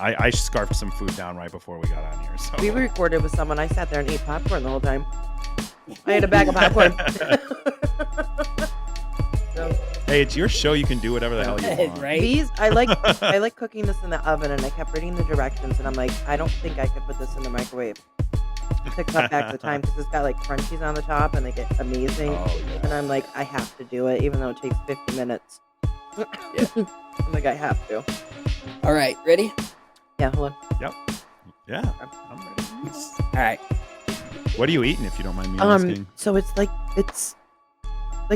I scarfed some food down right before we got on here. So We recorded with someone. I sat there and ate popcorn the whole time. I ate a bag of popcorn. Hey, it's your show. You can do whatever the hell you want. Right? I like cooking this in the oven, and I kept reading the directions, and I'm like, I don't think I could put this in the microwave to cut back the time because it's got like crunchies on the top, and they get amazing. Oh, yeah. And I'm like, I have to do it, even though it takes 50 minutes. I'm like, I have to. All right, ready? Yeah, hold on. Yep. Yeah, I'm ready. All right. What are you eating, if you don't mind me asking? So it's like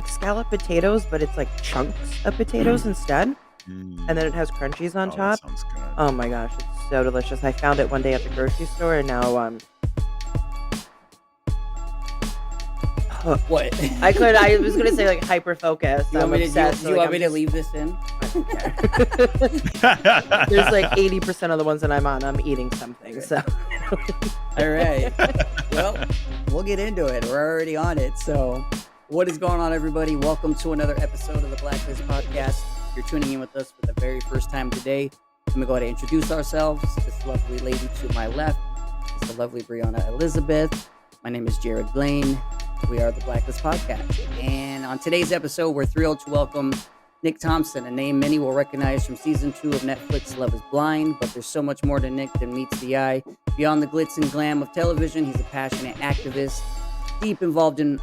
scalloped potatoes, but it's like chunks of potatoes instead, and then it has crunchies on top. That sounds good. Oh my gosh, it's so delicious. I found it one day at the grocery store, and now What? I was gonna say like hyper focused. You want me to leave this in? There's like 80% of the ones that I'm on, I'm eating something. So All right. Well, we'll get into it. We're already on it. So, what is going on, everybody? Welcome to another episode of the Blacklist Podcast. If you're tuning in with us for the very first time today, let me go ahead and introduce ourselves. This lovely lady to my left is the lovely Brianna Elizabeth. My name is Jared Blaine. We are the Blacklist Podcast. And on today's episode, we're thrilled to welcome Nick Thompson, a name many will recognize from season 2 of Netflix Love is Blind, but there's so much more to Nick than meets the eye. Beyond the glitz and glam of television, he's a passionate activist, deep involved in...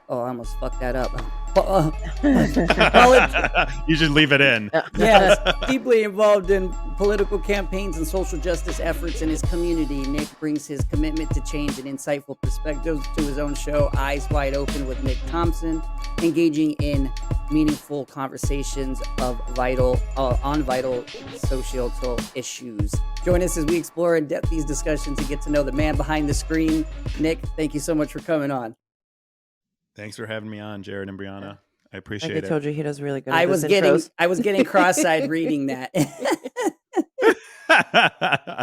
Oh, I almost fucked that up. You should leave it in. Yes, deeply involved in political campaigns and social justice efforts in his community. Nick brings his commitment to change and insightful perspectives to his own show, Eyes Wide Open with Nick Thompson, engaging in meaningful conversations on vital societal issues. Join us as we explore in depth these discussions and get to know the man behind the screen. Nick, thank you so much for coming on. Thanks for having me on, Jared and Brianna. I appreciate like I it. told you, he does really good. I was getting cross-eyed reading that.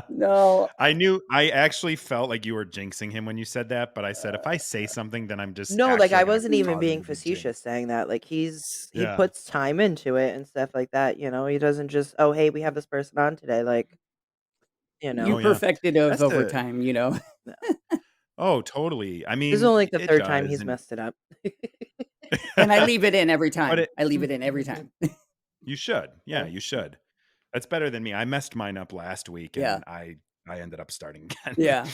No. I actually felt like you were jinxing him when you said that, but I said, if I say something, then I'm just... No, like I actually wasn't gonna even cause being you to jinx. facetious saying that. Like he Yeah. puts time into it and stuff like that. You know, he doesn't just, oh, hey, we have this person on today. Like, you know, You Oh, yeah. perfected it That's over the- time, you know. Oh, totally. I mean, this is only like the it third time does, he's and- messed it up. And I leave it in every time. But I leave it in every time. You should. Yeah, you should. That's better than me. I messed mine up last week, and Yeah. I ended up starting again. Yeah.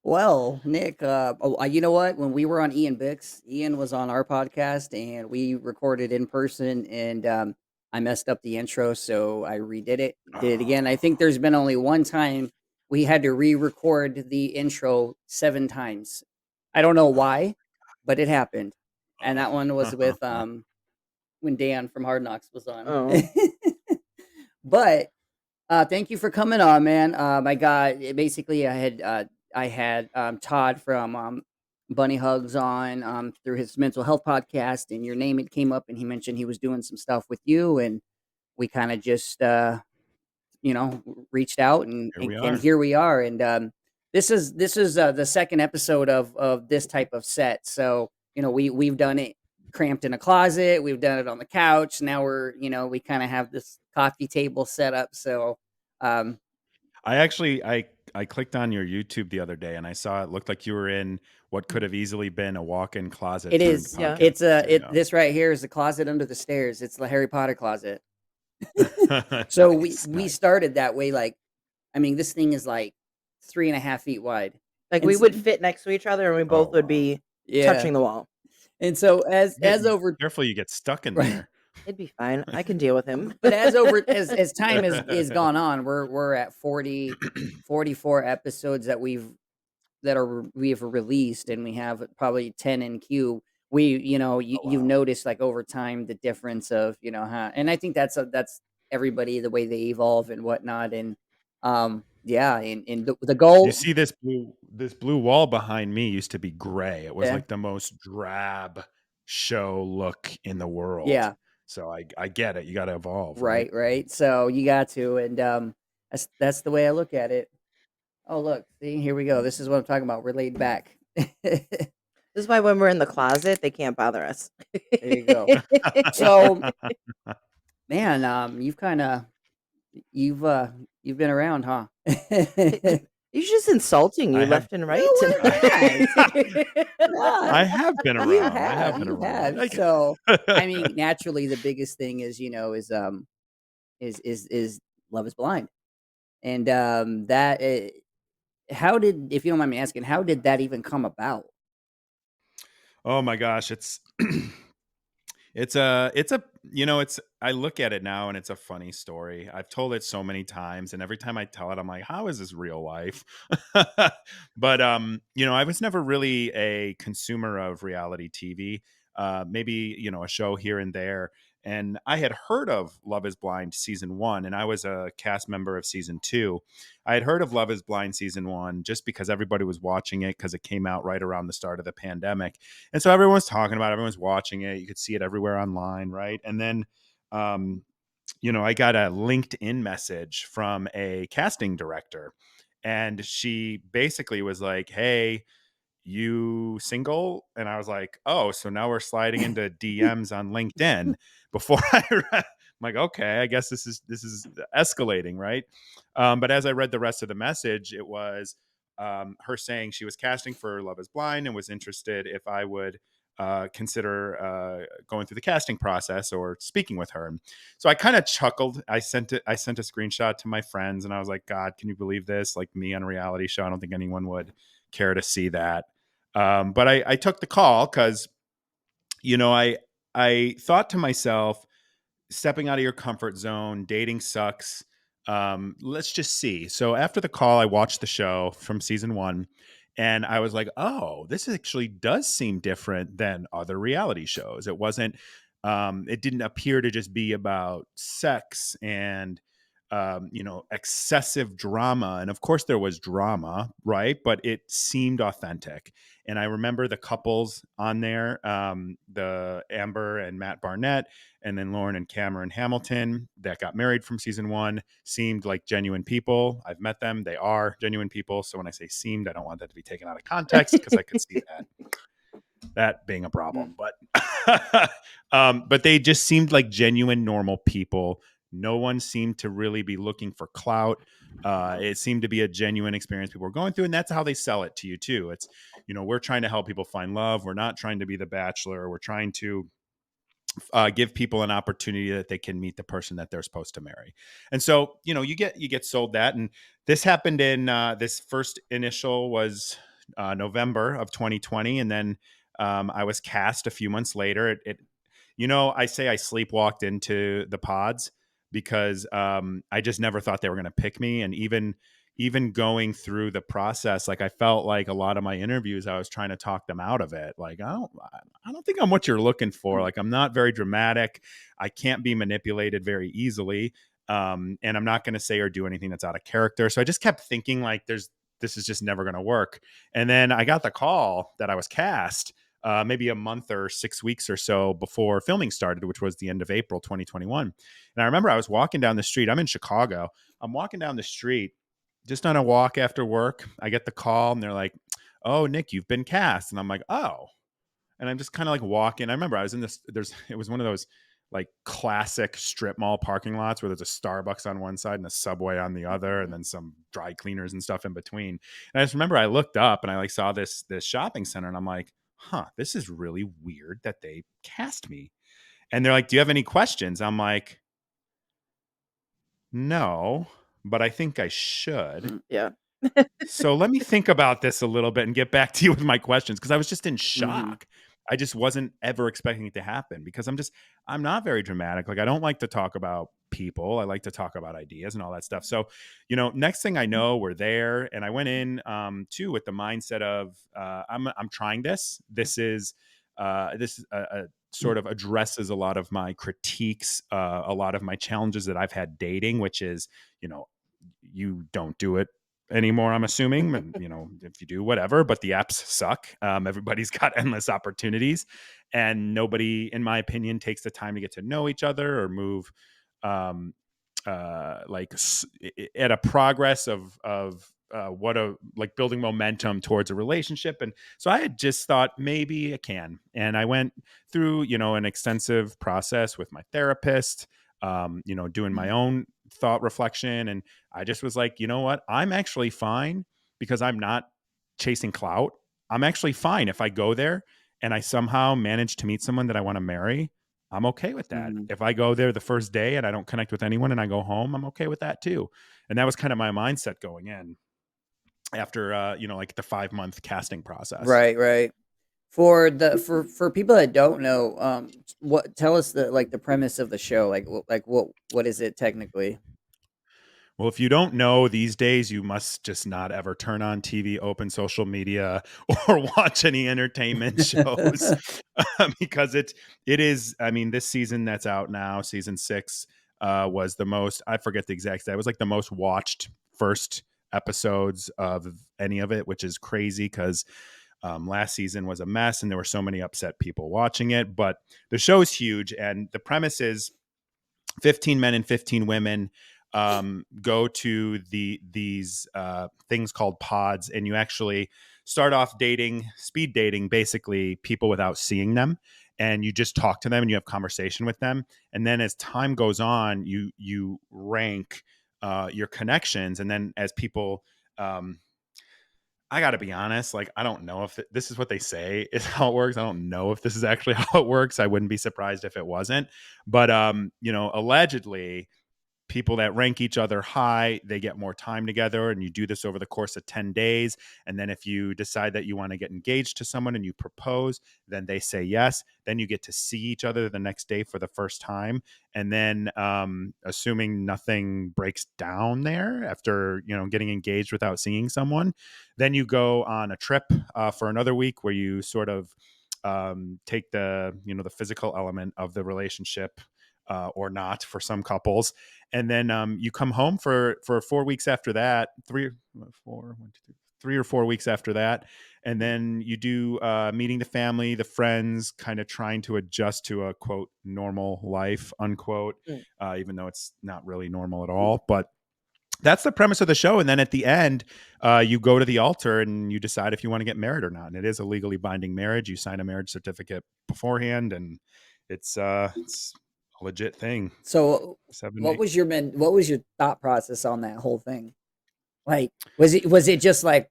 Well, Nick, you know what? When we were on Ian Bix, Ian was on our podcast, and we recorded in person, and I messed up the intro, so I redid it, did it again. I think there's been only one time we had to re-record the intro 7 times. I don't know why, but it happened. And that one was with when Dan from Hard Knocks was on. Oh. But thank you for coming on, man. I got basically I had Todd from Bunny Hugs on through his mental health podcast, and your name, it came up, and he mentioned he was doing some stuff with you, and we kind of just reached out, and here we are. And this is the second episode of this type of set. So we've done it cramped in a closet, we've done it on the couch. Now we kind of have this coffee table set up. So I clicked on your YouTube the other day, and I saw it looked like you were in what could have easily been a walk-in closet. it during is, the yeah. podcast. this right here is the closet under the stairs. It's the Harry Potter closet. So Nice, we nice. started that way. Like, I mean, this thing is like 3.5 feet wide. Like And we s- would fit next to each other, and we both would wow. be Yeah. touching the wall. And so as over Careful, you get stuck in Right. there. It'd be fine. I can deal with him. But as time is gone on, we're at 44 episodes that we have released, and we have probably 10 in queue. You've wow. noticed, like, over time, the difference of how, and I think that's everybody, the way they evolve and whatnot. And and the goal. You see this blue wall behind me used to be gray. It was Yeah. like the most drab show look in the world. Yeah. So I get it. You got to evolve. Right. So you got to, and that's the way I look at it. Oh, look, see, here we go. This is what I'm talking about. We're laid back. This is why when we're in the closet, they can't bother us. There you go. So, man, you've You've been around, huh? He's just insulting you I have left and right No, we're I not. Nah, I have been you around. I have have, been you around. have. So, I mean, naturally, the biggest thing is, is Love Is Blind, and that. How did, if you don't mind me asking, how did that even come about? Oh my gosh, it's a it's I look at it now and it's a funny story. I've told it so many times and every time I tell it I'm like, how is this real life? But I was never really a consumer of reality TV. Maybe, a show here and there. And I had heard of Love is Blind season 1 and I was a cast member of season 2. I had heard of Love is Blind season 1 just because everybody was watching it because it came out right around the start of the pandemic. And so everyone was talking about it, everyone's watching it. You could see it everywhere online, right? And then, um, I got a LinkedIn message from a casting director, and she basically was like, "Hey, you single?" And I was like, "Oh, so now we're sliding into DMs on LinkedIn." Before I'm like, "Okay, I guess this is escalating, right?" But as I read the rest of the message, it was her saying she was casting for Love Is Blind and was interested if I would consider going through the casting process or speaking with her. And so I kind of chuckled. I sent it. I sent a screenshot to my friends, and I was like, "God, can you believe this? Like me on a reality show. I don't think anyone would care to see that." But I took the call because you know I thought to myself, stepping out of your comfort zone, dating sucks. Let's just see. So after the call, I watched the show from season 1, and I was like, oh, this actually does seem different than other reality shows. It wasn't. It didn't appear to just be about sex and excessive drama. And of course, there was drama, right? But it seemed authentic. And I remember the couples on there, the Amber and Matt Barnett, and then Lauren and Cameron Hamilton that got married from season 1 seemed like genuine people. I've met them. They are genuine people. So when I say seemed, I don't want that to be taken out of context because I could see that being a problem. Mm, But they just seemed like genuine, normal people. No one seemed to really be looking for clout. It seemed to be a genuine experience people were going through, and that's how they sell it to you too. It's, we're trying to help people find love. We're not trying to be the Bachelor. We're trying to give people an opportunity that they can meet the person that they're supposed to marry. And so, you get sold that. And this happened in this first initial was November of 2020, and then I was cast a few months later. I say I sleepwalked into the pods because I just never thought they were going to pick me. And even going through the process, like I felt like a lot of my interviews, I was trying to talk them out of it. Like, I don't think I'm what you're looking for. mm, Like, I'm not very dramatic. I can't be manipulated very easily. And I'm not going to say or do anything that's out of character. So I just kept thinking like, this is just never going to work. And then I got the call that I was cast maybe a month or 6 weeks or so before filming started, which was the end of April 2021. And I remember I was walking down the street. I'm in Chicago. I'm walking down the street just on a walk after work. I get the call and they're like, "Oh, Nick, you've been cast." And I'm like, "Oh." And I'm just kind of like walking. I remember I was in this, it was one of those like classic strip mall parking lots where there's a Starbucks on one side and a Subway on the other, and mhm, then some dry cleaners and stuff in between. And I just remember I looked up and I like saw this shopping center and I'm like, huh, this is really weird that they cast me. And they're like, "Do you have any questions?" I'm like, "No, but I think I should. mm, Yeah. So let me think about this a little bit and get back to you with my questions," because I was just in mhm, shock. I just wasn't ever expecting it to happen because I'm not very dramatic. Like I don't like to talk about people. I like to talk about ideas and all that stuff. So, next thing I know, we're there, and I went in too with the mindset of I'm trying this. This sort of addresses a lot of my critiques, a lot of my challenges that I've had dating, which is, you know, you don't do it anymore, I'm assuming. And, if you do, whatever, but the apps suck. Everybody's got endless opportunities, and nobody, in my opinion, takes the time to get to know each other or move um, at a progress of what a like building momentum towards a relationship. And so I had just thought maybe I can. And I went through, an extensive process with my therapist, doing my own thought reflection, and I just was like, you know what, I'm actually fine because I'm not chasing clout. I'm actually fine if I go there and I somehow manage to meet someone that I want to marry. I'm okay with that. Mhm. If I go there the first day and I don't connect with anyone and I go home, I'm okay with that too. And that was kind of my mindset going in after like the 5-month casting process. Right, right. For people that don't know, what tell us the premise of the show. What is it technically? Well, if you don't know, these days you must just not ever turn on TV, open social media, or watch any entertainment shows because it is. I mean, this season that's out now, season 6, was the most. I forget the exact. That was like the most watched first episodes of any of it, which is crazy because last season was a mess and there were so many upset people watching it. But the show's huge, and the premise is 15 men and 15 women go to these things called pods, and you actually start off dating, speed dating, basically people without seeing them, and you just talk to them and you have conversation with them, and then as time goes on, you rank your connections, and then as people I got to be honest, like, I don't know if this is what they say is how it works. I don't know if this is actually how it works. I wouldn't be surprised if it wasn't. But, allegedly, people that rank each other high, they get more time together, and you do this over the course of 10 days. And then if you decide that you want to get engaged to someone and you propose, then they say yes. Then you get to see each other the next day for the first time. And then assuming nothing breaks down there after, getting engaged without seeing someone, then you go on a trip for another week where you sort of take the physical element of the relationship or not for some couples, and then you come home for 4 weeks after that, 3 or 4 weeks after that, and then you do meeting the family, the friends, kind of trying to adjust to a quote normal life unquote, Mm. even though it's not really normal at all. But that's the premise of the show. And then at the end, you go to the altar and you decide if you want to get married or not. And it is a legally binding marriage. You sign a marriage certificate beforehand, and it's a legit thing. So, 7 8. what was your thought process on that whole thing? Like, was it just like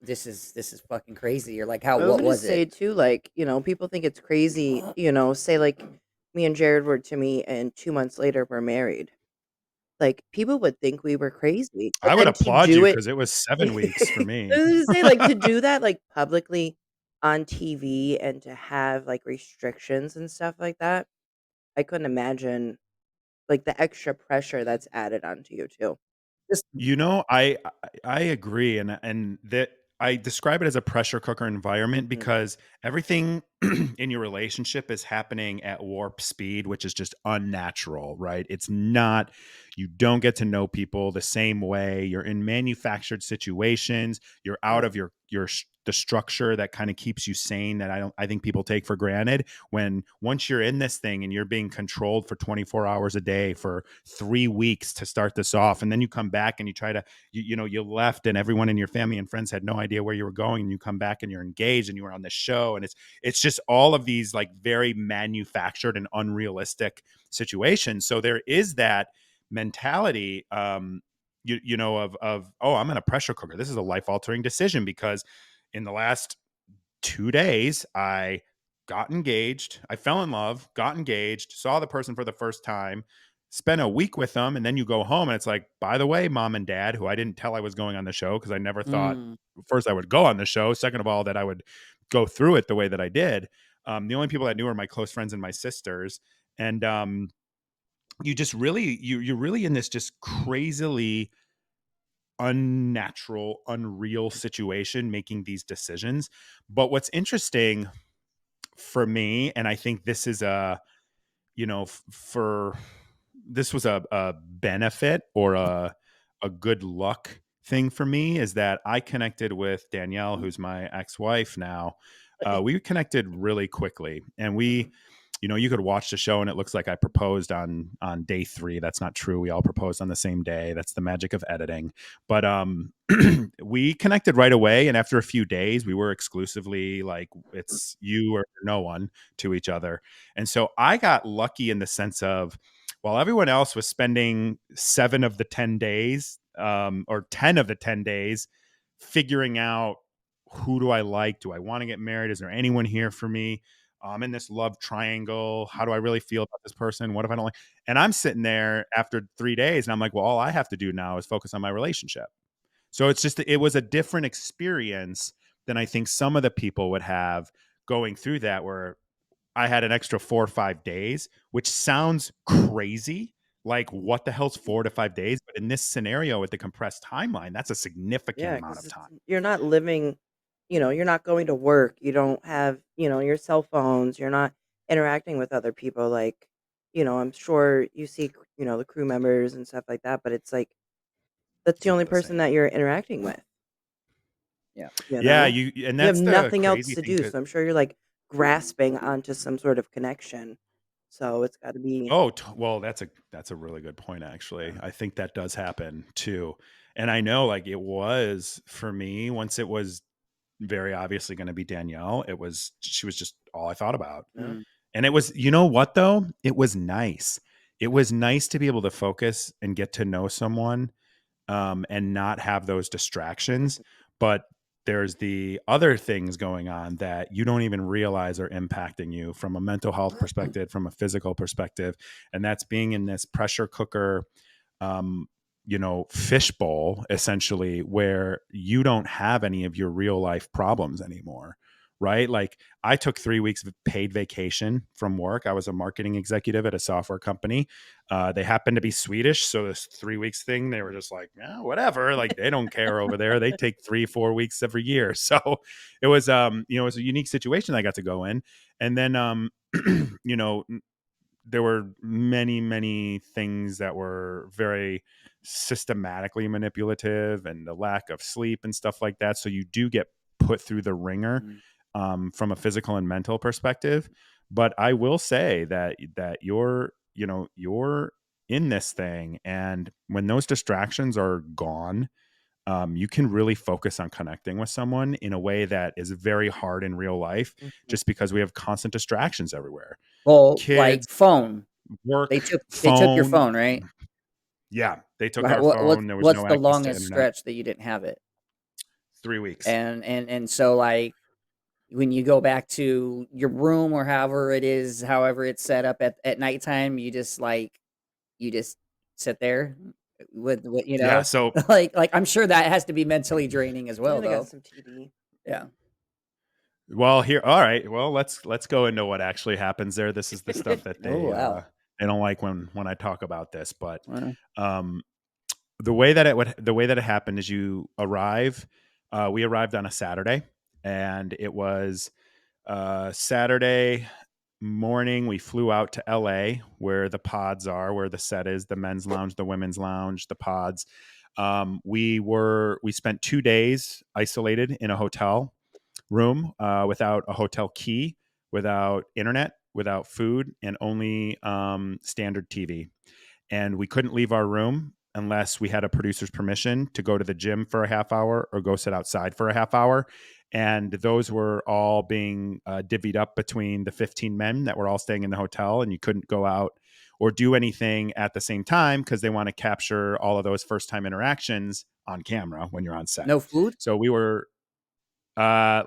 this is fucking crazy, or like how I was what gonna was it? say too, like, people think it's crazy, say like me and Jared were to meet and 2 months later we're married. Like, people would think we were crazy, but I would then to applaud you do it because it was 7 weeks for I me. was gonna say, like, to do that, like, publicly on TV and to have, like, restrictions and stuff like that, I couldn't imagine, like, the extra pressure that's added onto you too. Just I agree, and that I describe it as a pressure cooker environment Mhm. because everything in your relationship is happening at warp speed, which is just unnatural, right? It's not. You don't get to know people the same way. You're in manufactured situations. You're out Right. of the structure that kind of keeps you sane, that I think people take for granted. When once you're in this thing and you're being controlled for 24 hours a day for 3 weeks to start this off, and then you come back and you try to you left and everyone in your family and friends had no idea where you were going, and you come back and you're engaged and you were on the show, and it's just all of these like very manufactured and unrealistic situations. So there is that mentality, of, oh, I'm in a pressure cooker, this is a life altering decision, because in the last 2 days, I got engaged. I fell in love, got engaged, saw the person for the first time, spent a week with them, and then you go home and it's like, by the way, mom and dad, who I didn't tell I was going on the show because I never thought, Mm. first, I would go on the show. Second of all, that I would go through it the way that I did. The only people that knew were my close friends and my sisters. And you just really, you're really in this just crazily unnatural, unreal situation making these decisions. But what's interesting for me, and I think this is for this was a benefit or a good luck thing for me, is that I connected with Danielle, who's my ex-wife now. We connected really quickly, and you could watch the show and it looks like I proposed on day 3. That's not true. We all proposed on the same day. That's the magic of editing. But we connected right away, and after a few days, we were exclusively like, it's you or no one to each other. And so I got lucky in the sense of while everyone else was spending 7 of the 10 days, or 10 of the 10 days figuring out, who do I like? Do I want to get married? Is there anyone here for me? I'm in this love triangle. How do I really feel about this person? What if I don't like? And I'm sitting there after 3 days and I'm like, well, all I have to do now is focus on my relationship. So it was a different experience than I think some of the people would have going through that, where I had an extra 4 or 5 days, which sounds crazy. Like, what the hell's 4 to 5 days? But in this scenario with the compressed timeline, that's a significant Yeah, amount of because time. you're not living, you're not going to work. You don't have, your cell phones. You're not interacting with other people. Like, I'm sure you see, the crew members and stuff like that. But it's like that's It's the only not the person same. that you're interacting with. Yeah. You Yeah, know, and you have that's the nothing else crazy to thing do. to. So I'm sure you're like grasping onto some sort of connection. So it's got to be. Oh, well, that's a really good point, actually. Yeah. I think that does happen too. And I know, like, it was for me, once it was very obviously going to be Danielle, she was just all I thought about. Yeah. Mm. And it was, you know what though? It was nice. It was nice to be able to focus and get to know someone, and not have those distractions. But there's the other things going on that you don't even realize are impacting you from a mental health perspective, from a physical perspective. And that's being in this pressure cooker, um, fishbowl, essentially, where you don't have any of your real life problems anymore. Right. Like, I took 3 weeks of paid vacation from work. I was a marketing executive at a software company. They happened to be Swedish. So this 3 weeks thing, they were just like, yeah, whatever. Like, they don't care over there. They take 3, 4 weeks every year. So it was a unique situation I got to go in. And then, you know, there were many, many things that were very systematically manipulative, and the lack of sleep and stuff like that. So you do get put through the ringer, Mm. from a physical and mental perspective. But I will say that you're in this thing, and when those distractions are gone, you can really focus on connecting with someone in a way that is very hard in real life, Mhm. just because we have constant distractions everywhere. Well, like Kids, phone. work, They took your phone. phone, right? Yeah, they took Right. our What phone. what's There was what's no the access to longest internet. stretch that you didn't have it? 3 weeks. And so like when you go back to your room or however it is, however it's set up at nighttime, you just sit there with Yeah. So, like I'm sure that has to be mentally draining as Yeah, well they got though. some TV. Yeah. well, here. All right. Well, let's go into what actually happens there. This is the stuff that Oh wow. they don't like when I talk about this. But Wow. um, the way that it happened is you arrive. We arrived on a Saturday, and it was Saturday morning. We flew out to LA, where the pods are, where the set is, the men's lounge, the women's lounge, the pods. We spent 2 days isolated in a hotel room, without a hotel key, without internet, without food, and only standard TV. And we couldn't leave our room unless we had a producer's permission to go to the gym for a half hour or go sit outside for a half hour. And those were all being divvied up between the 15 men that were all staying in the hotel. And you couldn't go out or do anything at the same time, because they want to capture all of those first time interactions on camera when you're on set. No food? So we were, uh,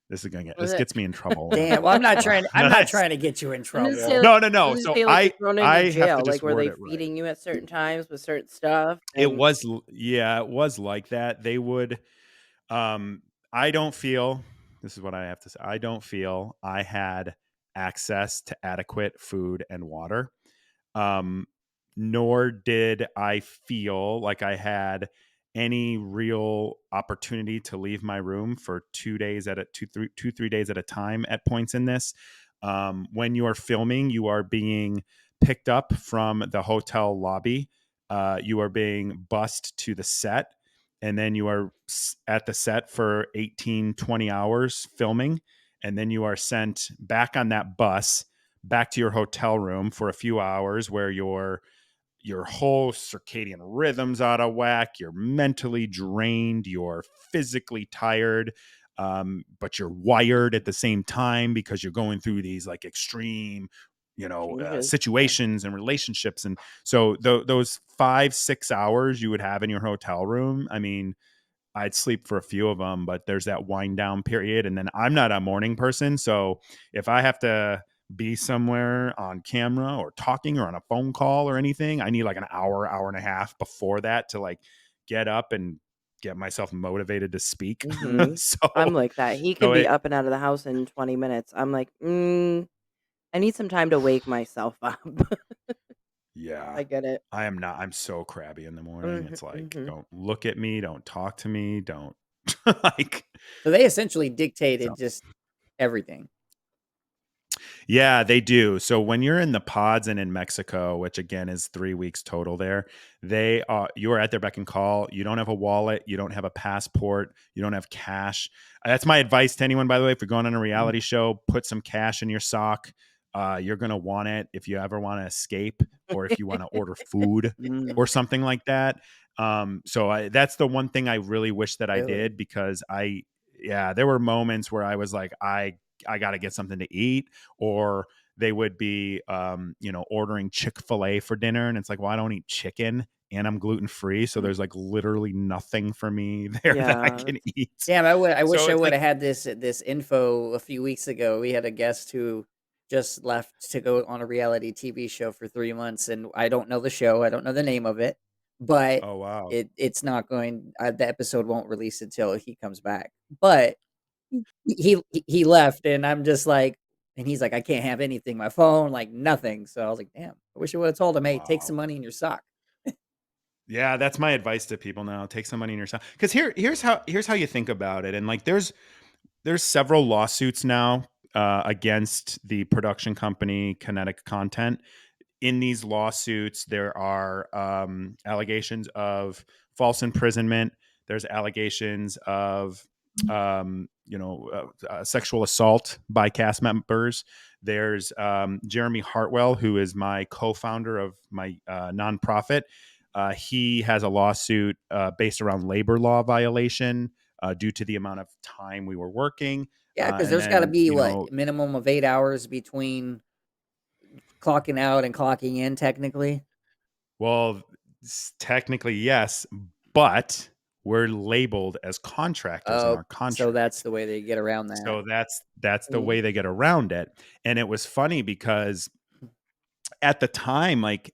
this gets me in trouble. Damn. Well, I'm not Nice. trying to get you in I'm gonna say, trouble. like, No, no, I no. was gonna So say, like, you're I thrown into I have to jail. Like, just were word they it right. feeding you at certain times with certain stuff? It And was, yeah, it was like that. They would, um, I don't feel, this is what I have to say. I don't feel I had access to adequate food and water. Um, Nor did I feel like I had any real opportunity to leave my room for 2 days at a 3 days at a time at points in this. When you are filming, you are being picked up from the hotel lobby. You are being bussed to the set, and then you are at the set for 18, 20 hours filming. And then you are sent back on that bus back to your hotel room for a few hours, where your whole circadian rhythm's out of whack. You're mentally drained. You're physically tired, but you're wired at the same time, because you're going through these like extreme Changes. Yeah. situations and relationships. And so those 5-6 hours you would have in your hotel room, I mean, I'd sleep for a few of them, but there's that wind down period. And then I'm not a morning person. So if I have to be somewhere on camera or talking or on a phone call or anything, I need like an hour, hour and a half before that to like get up and get myself motivated to speak. Mhm. so, I'm like that. He can so be it, up and out of the house in 20 minutes. I'm like, I need some time to wake myself up." yeah, I get it. I'm so crabby in the morning. Mhm, It's like, mhm. don't look at me. Don't talk to me. Don't like, So they essentially so. dictated just everything. Yeah, they do. So when you're in the pods and in Mexico, which again is 3 weeks total there, you are at their beck and call. You don't have a wallet, you don't have a passport, you don't have cash. That's my advice to anyone, by the way. If you're going on a Mm, reality show, put some cash in your sock. You're gonna want it if you ever want to escape or if you want to order food mm, or something like that. That's the one thing I really wish that I really? did because yeah, there were moments where I was like, I got to get something to eat, or they would be, ordering Chick-fil-A for dinner. And it's like, well, I don't eat chicken and I'm gluten free. So Mm. there's like literally nothing for me there that I Yeah, can that's eat. Damn, I wish So I it's would like, have had this info a few weeks ago. We had a guest who just left to go on a reality TV show for 3 months, and I don't know the show, I don't know the name of it, but oh, wow. it's not going the episode won't release until he comes back. But he left, and I'm just like and he's like, "I can't have anything, my phone, like, nothing." So I was like, "Damn, I wish I would've told him, hey, take some Wow. money in your sock." Yeah, that's my advice to people now. Take some money in yourself. Because here's how you think about it. And like there's several lawsuits now against the production company Kinetic Content. In these lawsuits, there are allegations of false imprisonment. There's allegations of sexual assault by cast members. There's Jeremy Hartwell, who is my co-founder of my nonprofit. He has a lawsuit based around labor law violation due to the amount of time we were working. Yeah, because And there's gotta then, be, what, minimum of 8 hours between clocking out and clocking in technically? well, technically, yes, but we're labeled as contractors in Oh, our so that's contract. the way they get around that. So that's the Mm. way they get around it. And it was funny because at the time, like,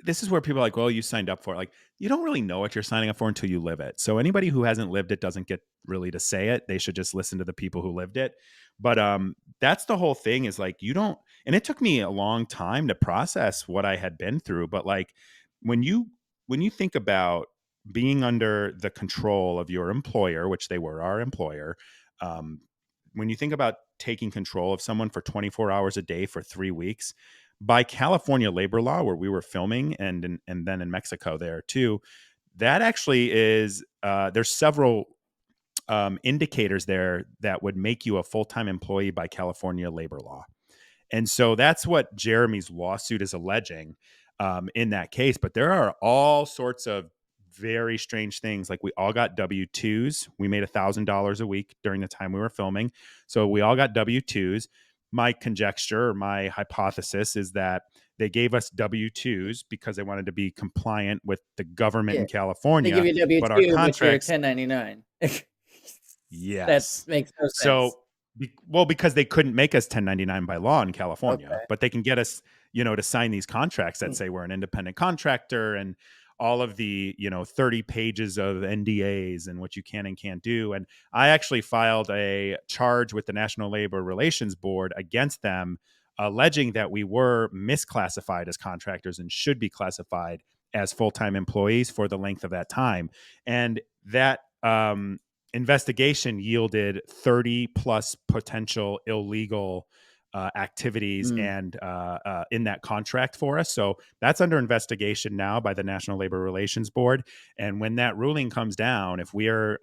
this is where people are like, well, you signed up for it. Like, you don't really know what you're signing up for until you live it. So anybody who hasn't lived it doesn't get really to say it. They should just listen to the people who lived it. But that's the whole thing is like, you don't, and it took me a long time to process what I had been through. But like when you think about being under the control of your employer, which they were our employer, um, when you think about taking control of someone for 24 hours a day for 3 weeks, by California labor law, where we were filming, and then in Mexico there too, that actually is there's several indicators there that would make you a full time employee by California labor law. And so that's what Jeremy's lawsuit is alleging in that case. But there are all sorts of very strange things. Like we all got W-2s. We made $1,000 a week during the time we were filming. So we all got W-2s. My conjecture or my hypothesis is that they gave us W-2s because they wanted to be compliant with the government Yeah. in They give California. you a But our W-2, but you're contracts, 1099. That yes. makes no sense. So, because they couldn't make us 1099 by law in California, Okay. but they can get us, to sign these contracts that Mm, say we're an independent contractor and all of the, 30 pages of NDAs and what you can and can't do. And I actually filed a charge with the National Labor Relations Board against them, alleging that we were misclassified as contractors and should be classified as full-time employees for the length of that time. And that investigation yielded 30 plus potential illegal activities mm, and in that contract for us. So that's under investigation now by the National Labor Relations Board. And when that ruling comes down, if we are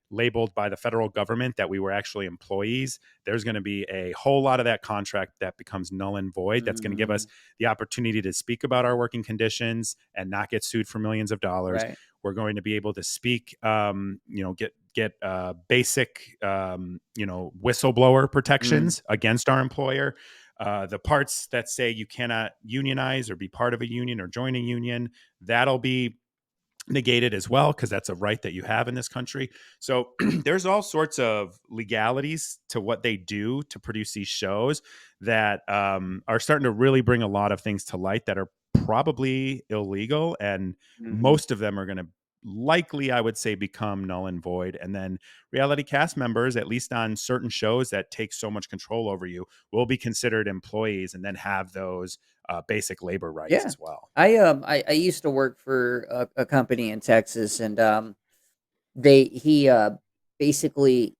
labeled by the federal government that we were actually employees, there's going to be a whole lot of that contract that becomes null and void. That's going to give us mm, the opportunity to speak about our working conditions and not get sued for millions of dollars. right. We're going to be able to speak, get basic, whistleblower Mm, protections against our employer. The parts that say you cannot unionize or be part of a union or join a union, that'll be negated as well, because that's a right that you have in this country. So there's all sorts of legalities to what they do to produce these shows that are starting to really bring a lot of things to light that are probably illegal, and Mhm. most of them are going to likely, I would say, become null and void. And then reality cast members, at least on certain shows that take so much control over you, will be considered employees and then have those basic labor rights Yeah. as well. I used to work for a company in Texas, and they he basically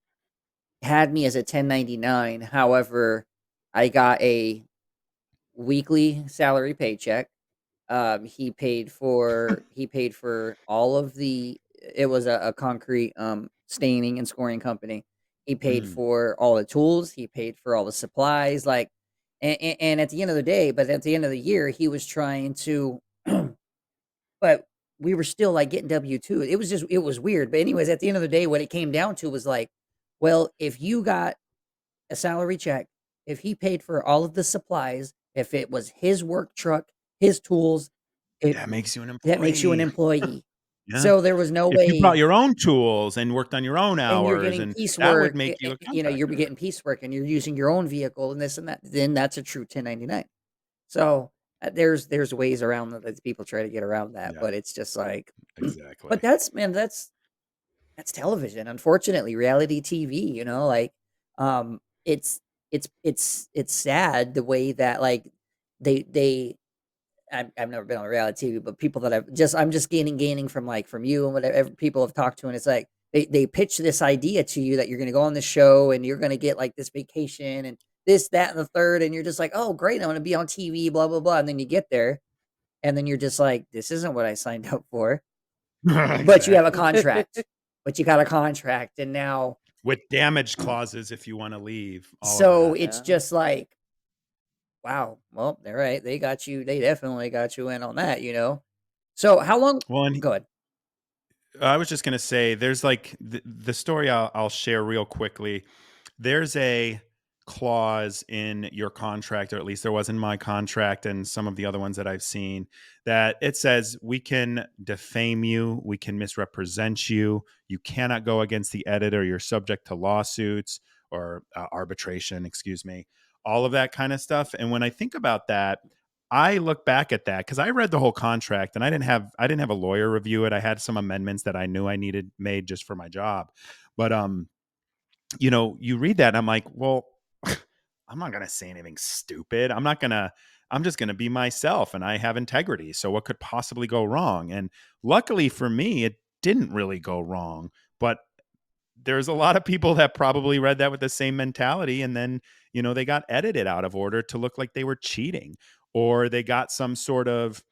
had me as a 1099. However, I got a weekly salary paycheck. He paid for all of the it was a concrete staining and scoring company. He paid Mm. for all the tools, he paid for all the supplies, like, and at the end of the day, but at the end of the year, he was trying to but we were still like getting W-2. It was weird. But anyways, at the end of the day, what it came down to was like, well, if you got a salary check, if he paid for all of the supplies, if it was his work truck, his tools, it That makes you an that makes you an employee. employee. Yeah. So there was no If you brought way, your own tools and worked on your own and you're hours, getting and that would piecework, make you a you're contractor. getting piecework and you're using your own vehicle and this and that, then that's a true 1099. So there's ways around that people try to get around that, Yeah, but it's just like, but exactly. that's, man, that's television. Unfortunately, reality TV, like, it's it's sad the way that, like, they I've never been on reality TV, but people that I'm just gaining from, like, from you and whatever people have talked to, and it's like they pitch this idea to you that you're gonna go on the show and you're gonna get like this vacation and this, that, and the third, and you're just like, oh great, I'm gonna be on TV, blah blah blah, and then you get there, and then you're just like, this isn't what I signed up for. But you have a Exactly. contract. But you got a contract, and now With damage clauses if you wanna leave, all of so that. it's Yeah. just like, wow, well, all right, they got you, they definitely got you in on that. So how long Well, and go ahead. I was just gonna say, there's like the story I'll share real quickly. There's a clause in your contract, or at least there was in my contract and some of the other ones that I've seen, that it says we can defame you, we can misrepresent you, you cannot go against the editor, you're subject to lawsuits or arbitration, excuse me, all of that kind of stuff. And when I think about that, I look back at that because I read the whole contract and I didn't have a lawyer review it. I had some amendments that I knew I needed made just for my job. But you read that and I'm like, well, I'm not going to say anything stupid. I'm just going to be myself and I have integrity. So what could possibly go wrong? And luckily for me, it didn't really go wrong. But there's a lot of people that probably read that with the same mentality, and then they got edited out of order to look like they were cheating, or they got some sort of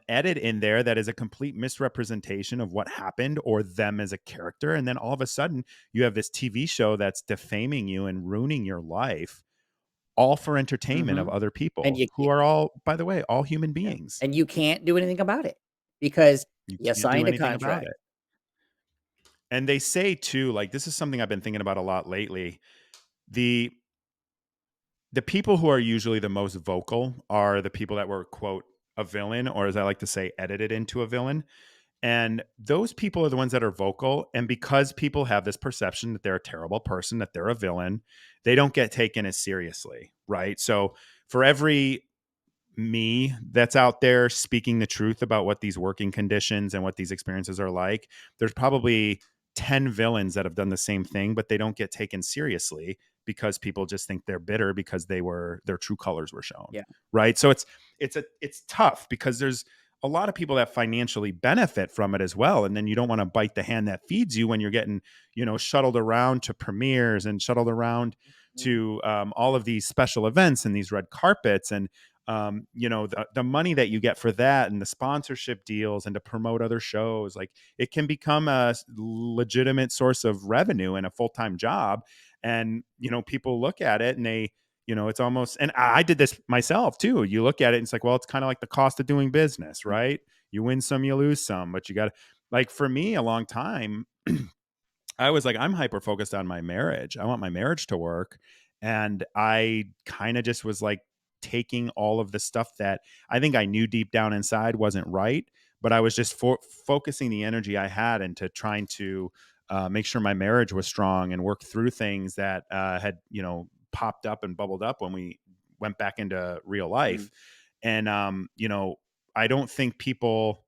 edit in there that is a complete misrepresentation of what happened or them as a character. And then all of a sudden, you have this TV show that's defaming you and ruining your life, all for entertainment of Mhm. other And people you who are all, by the way, all human yeah, beings. and you can't do anything about it because You you can't do signed a anything about contract. it. And they say too, like, this is something I've been thinking about a lot lately. The the people who are usually the most vocal are the people that were, quote, a villain, or as I like to say, edited into a villain. And those people are the ones that are vocal. And because people have this perception that they're a terrible person, that they're a villain, they don't get taken as seriously. Right. So for every me that's out there speaking the truth about what these working conditions and what these experiences are like, there's probably 10 villains that have done the same thing, but they don't get taken seriously because people just think they're bitter because their true colors were shown. Yeah. Right. So it's tough because there's a lot of people that financially benefit from it as well. And then you don't want to bite the hand that feeds you when you're getting, shuttled around to premieres and shuttled around Mhm. to all of these special events and these red carpets. And the money that you get for that and the sponsorship deals and to promote other shows, like, it can become a legitimate source of revenue and a full-time job. And people look at it and it's almost, and I did this myself too. You look at it and it's like, well, it's kind of like the cost of doing business, right? You win some, you lose some, but you got to, like, for me a long time, I was like, I'm hyper focused on my marriage. I want my marriage to work. And I kind of just was like taking all of the stuff that I think I knew deep down inside wasn't right, but I was just focusing the energy I had into trying to make sure my marriage was strong and work through things that had, popped up and bubbled up when we went back into real Mm, life. And, I don't think people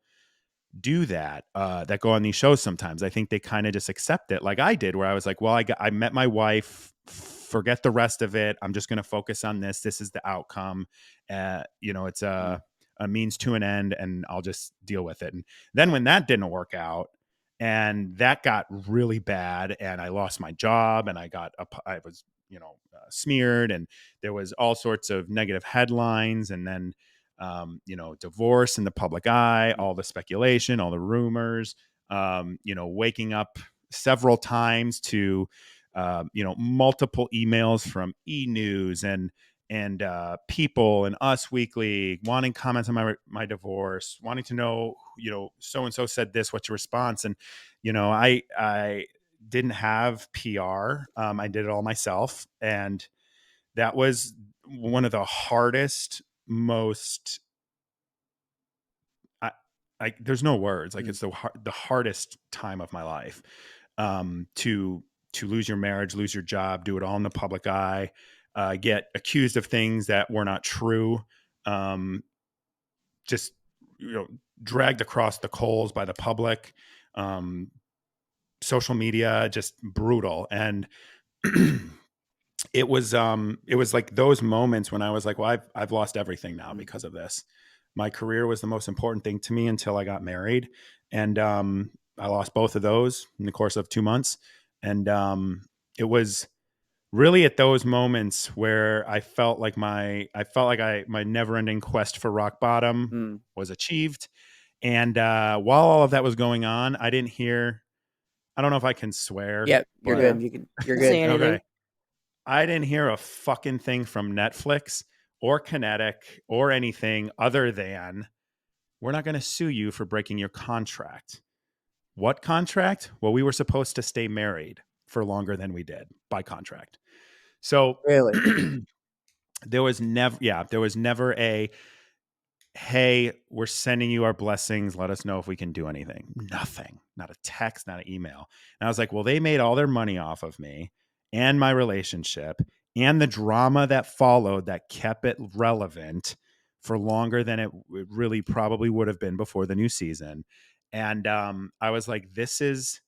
do that that go on these shows sometimes. I think they kind of just accept it like I did, where I was like, well, I met my wife, forget the rest of it. I'm just going to focus on this. This is the outcome. It's mm, a means to an end, and I'll just deal with it. And then when that didn't work out, and that got really bad, and I lost my job, and I was smeared, and there was all sorts of negative headlines, and then divorce in the public eye, mm, all the speculation, all the rumors, waking up several times to, multiple emails from E! News and People and Us Weekly wanting comments on my divorce, wanting to know, so and so said this, what's your response? And I didn't have PR. I did it all myself, and that was one of the hardest, most I, there's no words. Like mm, it's the hardest time of my life. To lose your marriage, lose your job, do it all in the public eye, get accused of things that were not true, um, just dragged across the coals by the public, um, social media, just brutal. And it was like those moments when I was like, well, I've lost everything now mm, because of this. My career was the most important thing to me until I got married, and I lost both of those in the course of 2 months. And it was really at those moments where my never ending quest for rock bottom mm. was achieved. And while all of that was going on, I didn't hear. I don't know if I can swear, Yep, you're but Yeah. good. You're Say good. okay. anything. I didn't hear a fucking thing from Netflix or Kinetic or anything other than, we're not going to sue you for breaking your contract. What contract? Well, we were supposed to stay married for longer than we did by contract. So Really? there was never a, hey, we're sending you our blessings. Let us know if we can do anything. Nothing, not a text, not an email. And I was like, well, they made all their money off of me and my relationship and the drama that followed that kept it relevant for longer than it really probably would have been before the new season. And I was like, this is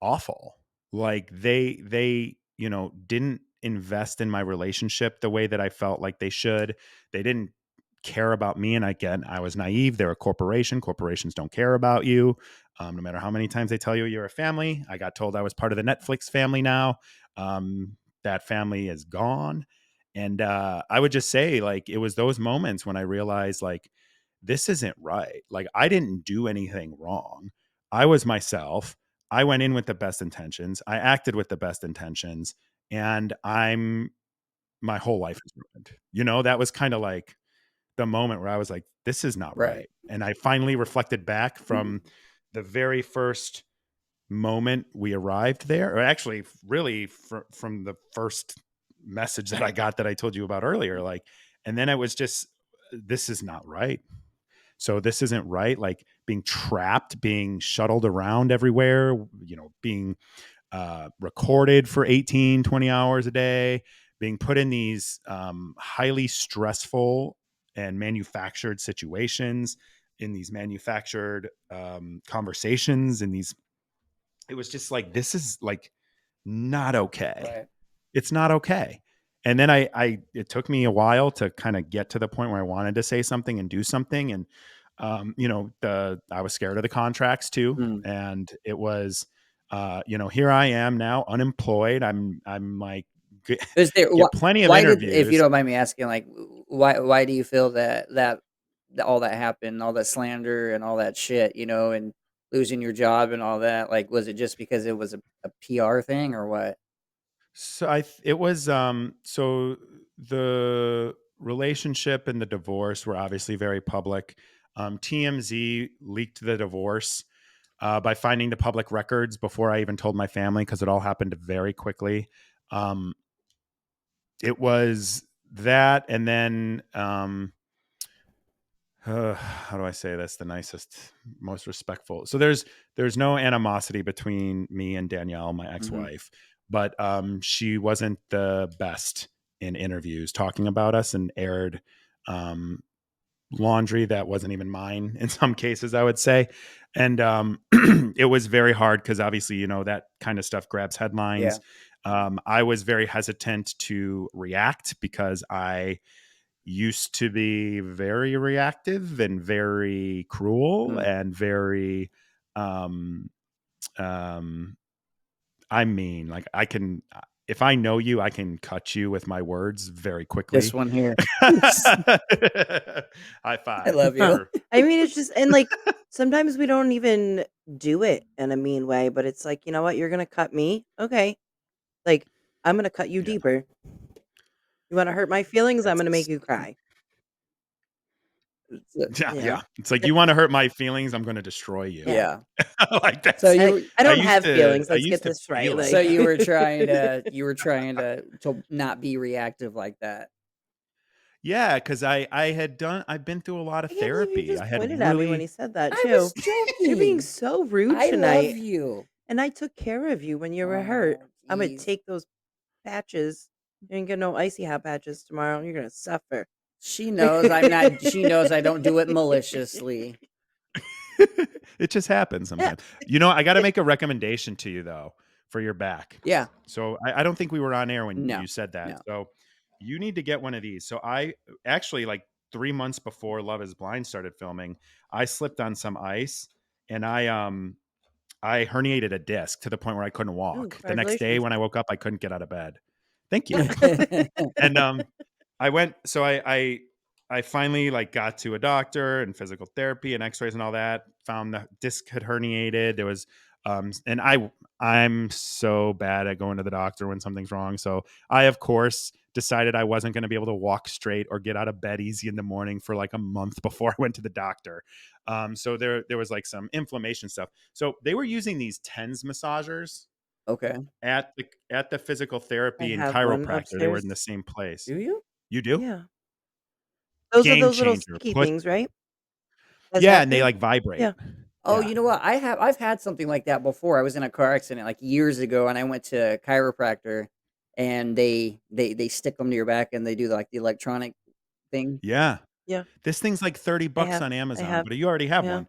awful. Like they didn't invest in my relationship the way that I felt like they should. They didn't care about me. And again, I was naive. They're a corporation. Corporations don't care about you. No matter how many times they tell you you're a family. I got told I was part of the Netflix family now. That family is gone. And I would just say, like, it was those moments when I realized, like, this isn't right. Like, I didn't do anything wrong. I was myself. I went in with the best intentions. I acted with the best intentions. And my whole life is ruined. That was kind of like the moment where I was like, this is not Right. right. And I finally reflected back Mm, from the very first moment we arrived there, or actually, really, from the first message that I got that I told you about earlier. Like, and then it was just, this is not right. So this isn't right. Like being trapped, being shuttled around everywhere, being recorded for 18, 20 hours a day, being put in these highly stressful and manufactured situations, in these manufactured conversations, in these, it was just like, this is like not okay. right. It's not okay. And then it took me a while to kind of get to the point where I wanted to say something and do something. And, I was scared of the contracts too. Mm. And it was, here I am now unemployed. I'm like, Is there get plenty of why did if you interviews. don't mind me asking, like, why do you feel that all that happened, all that slander and all that shit, and losing your job and all that? Like, was it just because it was a PR thing or what? So it was, so the relationship and the divorce were obviously very public. TMZ leaked the divorce by finding the public records before I even told my family, because it all happened very quickly. Um, it was that, and then how do I say this the nicest, most respectful? So there's no animosity between me and Danielle, my Mhm. ex-wife, but she wasn't the best in interviews talking about us, and aired um, laundry that wasn't even mine in some cases, I would say. And it was very hard because obviously, that kind of stuff grabs Yeah. headlines. I was very hesitant to react because I used to be very reactive and very cruel Mm. and very um um I mean, like, I can, if I know you, I can cut you with my words very This quickly. one here. High I five love you. for I mean, it's just and, like, sometimes we don't even do it in a mean way, but it's like, "You know what? You're gonna cut me? Okay. Like, I'm gonna cut you yeah. deeper. You wanna hurt my feelings? I'm gonna make It's you cry." yeah, You yeah. know? It's like, you wanna hurt my feelings, I'm gonna destroy you. Yeah. Yeah. Like, So that's you I were I I don't used have to feelings, I let's used get to this right, feel so it. like you were trying to to not be reactive like that. Yeah, because I've been through a lot of I can't believe you therapy. just I had pointed at me when really he said that I too. was You're being joking. so rude I love tonight, you. and I took care of you when you were hurt. Oh, Imma jeez. take those patches. You ain't get no icy hot patches tomorrow, you're gonna suffer. She knows I'm not she knows I don't do it maliciously. it just happens Yeah. sometimes. I got to make a recommendation to you though for your back. Yeah. So I don't think we were on air when No. you said that. No. So you need to get one of these. So I actually, like, 3 months before Love Is Blind started filming, I slipped on some ice, and I herniated a disc to the point where I couldn't Ooh, walk. The next day congratulations. when I woke up, I couldn't get out of bed. Thank you. And I went, so I finally, like, got to a doctor and physical therapy and x-rays and all that, found the disc had herniated. There was and I'm so bad at going to the doctor when something's wrong. So I, of course, decided I wasn't going to be able to walk straight or get out of bed easy in the morning for like a month before I went to the doctor. So there was like some inflammation stuff. So they were using these TENS massagers Okay. at the physical I therapy and have one chiropractor. They were upstairs. in the same place. Do you? You do? Yeah. Those are Game those little changer. sticky Put things, right? That Yeah, zap and they, you? like, vibrate. Yeah. Oh, Yeah. you know what? I've had something like that before. I was in a car accident like years ago, and I went to a chiropractor, and they stick them to your back, and they do like the electronic thing. Yeah. Yeah. This thing's like 30 I bucks have. on I Amazon, have. but you already have Yeah. one.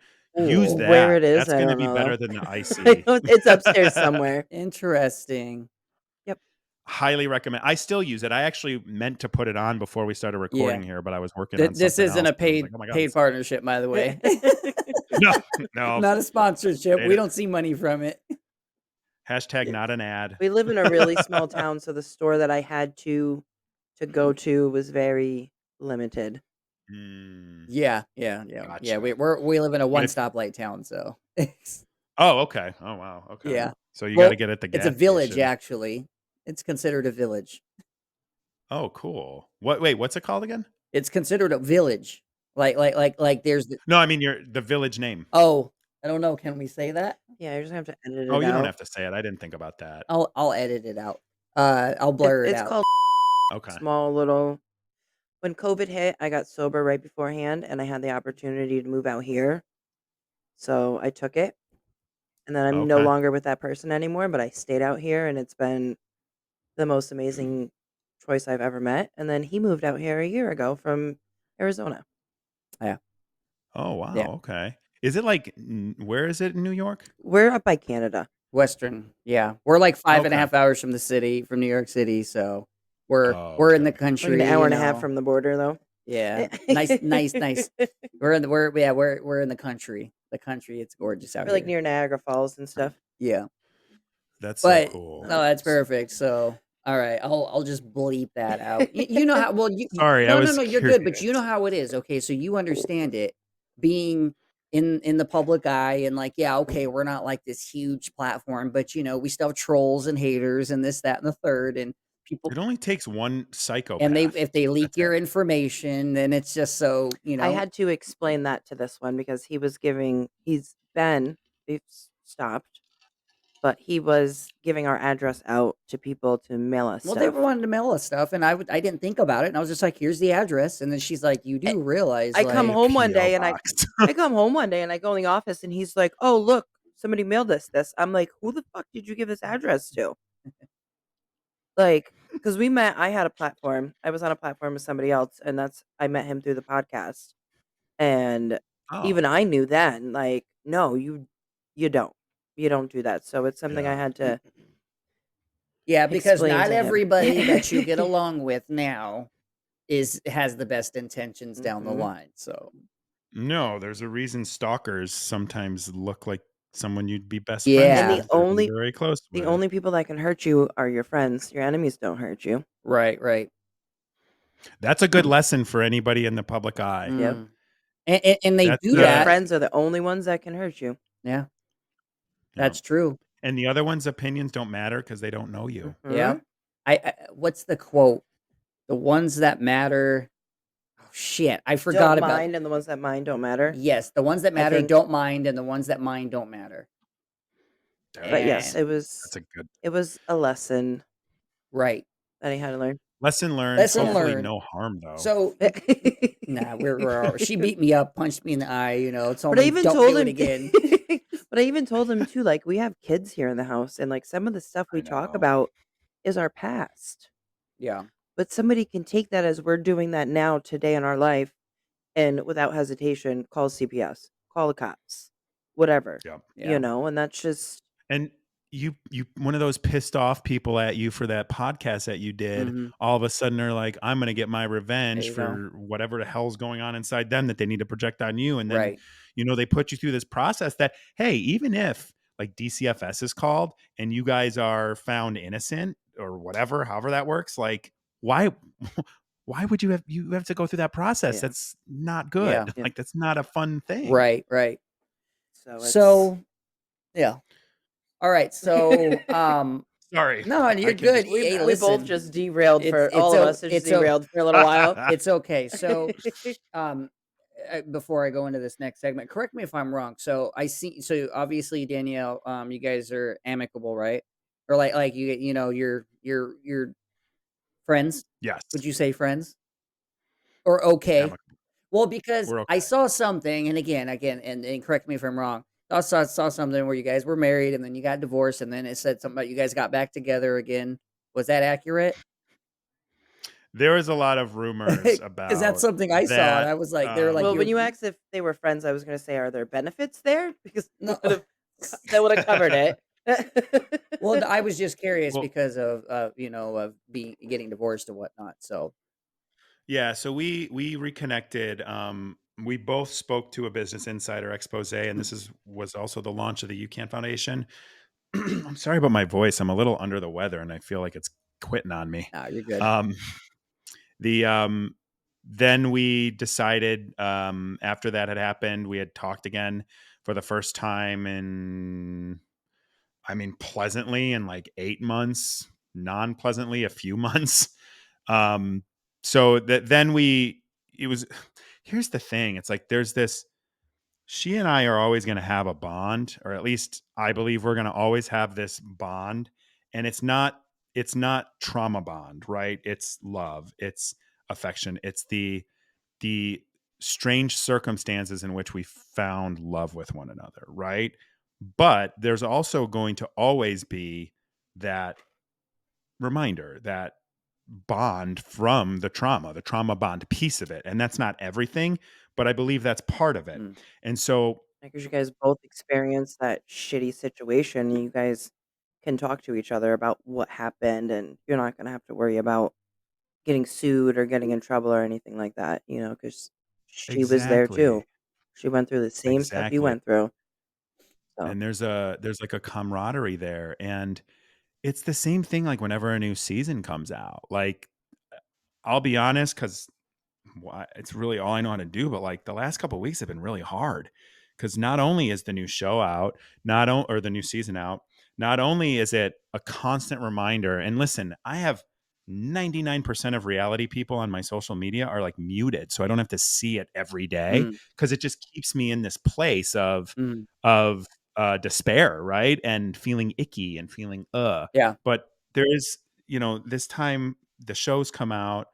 Use Oh, Where that. it is, That's I gonna don't be know though. better than the I icy. know it's upstairs somewhere. interesting. Yep. Highly recommend. I still use it. I actually meant to put it on before we started Yeah. recording here, but I was working on This something isn't else, a and I was like, "Oh my god, paid this." partnership, by the way. No, no. Not a sponsorship. Made We it. don't see money from it. Hashtag Yeah. not an ad. We live in a really small town, so the store that I had to go to was very limited. Mm, Yeah. gotcha. We live in a But one if stoplight town, so Oh, okay. Oh, wow. Okay. yeah. So you gotta Well, get at the it's a gas village station. actually. It's considered a village. Oh, cool. What's it called again? It's considered a village. Like there's the No, I mean the village name. oh, I don't know. Can we say that? Yeah, you're just gonna have to edit Oh, it you don't out. have to say it. I didn't think about that. I'll edit it out. I'll It's blur it it's out. called Okay. small little when COVID hit, I got sober right beforehand and I had the opportunity to move out here. So I took it. And then I'm no Okay. longer with that person anymore, but I stayed out here and it's been the most amazing choice I've ever met. And then he moved out here a year ago from Arizona. Yeah. Oh, Yeah. wow, okay. Is it like where is it in New York? We're up by Canada. Western. Yeah. We're like five and a Okay. half hours from the city, from New York City. So Oh, we're in the okay. Like an country, hour you and a half know. from the border though. Yeah. Nice. We're in the country. The country. It's gorgeous out We're like here. near Niagara Falls and stuff. Yeah. That's so But cool. no, that's perfect. So, all right, I'll just bleep that out. You know how well Sorry, I no, was you're good, but you know curious. how it is. Okay, so you understand it being in the public eye and like, yeah, okay, we're not like this huge platform, but we still have trolls and haters and this, that, and the third, and people It only takes one and they psychopath. if they leak That's it. your information, then it's just so, I had to explain that to this one because he's been we've stopped. but he was giving our address out to people to mail us Well, they stuff. wanted to mail us stuff, and I didn't think about it, and I was just like, "Here's the address," and then she's like, "You I do realize, I come like." home one P.O. day and box. I come home one day and I go in the office and he's like, "Oh, look, somebody mailed us this." I'm like, "Who the fuck did you give this address to?" Like, because I had a platform. I was on a platform with somebody else, and I met him through the podcast. And Oh, even I knew then, like, no, you don't. You don't do that. So it's something I yeah. had to Yeah, because explain not to him. everybody that you get along with now has the best intentions down the Mhm. line, so. No, there's a reason stalkers sometimes look like someone you'd be best friends And Yeah. with or be very close the with. only people that can hurt you are your friends. Your enemies don't hurt you. Right, right. That's a good lesson for anybody in the public eye. Yep. Mm. And they That's do Your that. friends are the only ones that can hurt you. Yeah, yeah. that's true. And the other one's opinions don't matter because they don't know you. Yeah. Mhm. I what's the quote? The ones that matter. Oh shit, I Don't forgot about. mind, and the ones that mind don't matter. Yes, the ones that I matter think, don't mind, and the ones that mind don't matter. but yes, And That's a good it was a lesson right, that he had to learn. lesson learned. lesson Hopefully, learned. no harm though. So nah, she beat me up, punched me in the eye, told But I me even don't told do it him again. but I even told him too, like, we have kids here in the house, and, like, some of the stuff we I talk know. about is our past. Yeah, But somebody can take that as we're doing that now today in our life, and without hesitation, call CPS, call the cops, whatever, Yeah. yeah. and that's just And you one of those pissed off people at you for that podcast that you did, Mhm. all of a sudden are like, I'm gonna get my There revenge you go. for whatever the hell's going on inside them that they need to project on you. And then, Right. they put you through this process that, hey, even if like DCFS is called and you guys are found innocent or whatever, however that works, like why why would you have to go through that process? yeah, That's not Yeah. good. yeah. Like that's not a fun thing. Right, right. So it's So, yeah. All right. So, Sorry. no, I you're can good. just we do Hey, that. we both listen, just derailed for all of us. It just derailed for a little while. it's okay. So, um, before I go into this next segment, correct me if I'm wrong. So so obviously Danielle, you guys are amicable, right? Or like you're friends. Yes. Would you say friends or okay? Amicable. Well, because We're I okay. saw something, and again, and correct me if I'm wrong. I saw something where you guys were married, and then you got divorced, and then it said something about you guys got back together again. Was that accurate? There was a lot of rumors Because that's about something I saw, and that. I was like, they were like, Well, when "You're you asked if they were friends, I was gonna say, "Are there benefits there?" Because no." that would have covered it. Well, I was just curious Well, because of of being getting divorced and whatnot. So, yeah. So we reconnected. We both spoke to a Business Insider expose, and this was also the launch of the UCAN Foundation. I'm sorry about my voice. I'm a little under the weather, and I feel like it's quitting on me. nah, you're good. Um, the Then we decided, after that had happened, we had talked again for the first time in, I mean, pleasantly in like 8 months, non-pleasantly a few months. Um, so that then it was, here's the thing. It's like, there's this, she and I are always going to have a bond, or at least I believe we're going to always have this bond. And it's not trauma bond, right? It's love, it's affection, it's the strange circumstances in which we found love with one another, right? But there's also going to always be that reminder, that bond from the trauma bond piece of it. And that's not everything, but I believe that's part of it. Mm, And so, Because you guys both experienced that shitty situation, and you guys can talk to each other about what happened, and you're not gonna have to worry about getting sued or getting in trouble or anything like that, because she was there exactly, too. She went through the same stuff you exactly. went through, so And there's like a camaraderie there. And it's the same thing like whenever a new season comes out. Like, I'll be honest, because it's really all I know how to do. But like the last couple of weeks have been really hard because not only is the new show out, or the new season out, not only is it a constant reminder. And listen, I have 99% of reality people on my social media are like muted, so I don't have to see it every day mm, because it just keeps me in this place of mm. of despair, right? And feeling icky and feeling Yeah. but there is, this time the shows come out,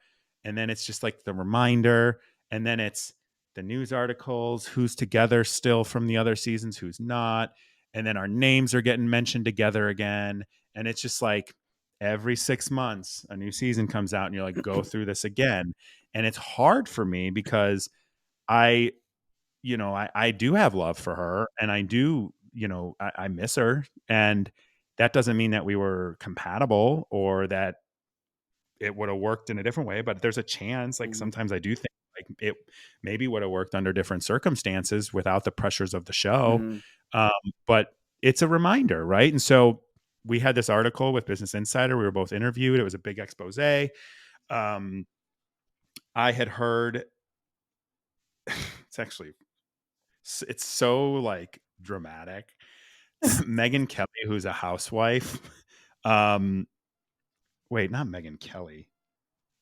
and then it's just like the reminder, and then it's the news articles, who's together still from the other seasons, who's not, and then our names are getting mentioned together again, and it's just like every 6 months a new season comes out, and you're like, go through this again. And it's hard for me because I I do have love for her, and I do, I miss her. And that doesn't mean that we were compatible or that it would have worked in a different way, but there's a chance. Like Mhm. sometimes I do think like it maybe would have worked under different circumstances without the pressures of the show. Mhm. Um, but it's a reminder, right? And so we had this article with Business Insider. We were both interviewed. It was a big expose. Um, I had heard it's actually it's so like dramatic. Megan Kelly, who's a housewife. Um, wait, not Megan Kelly.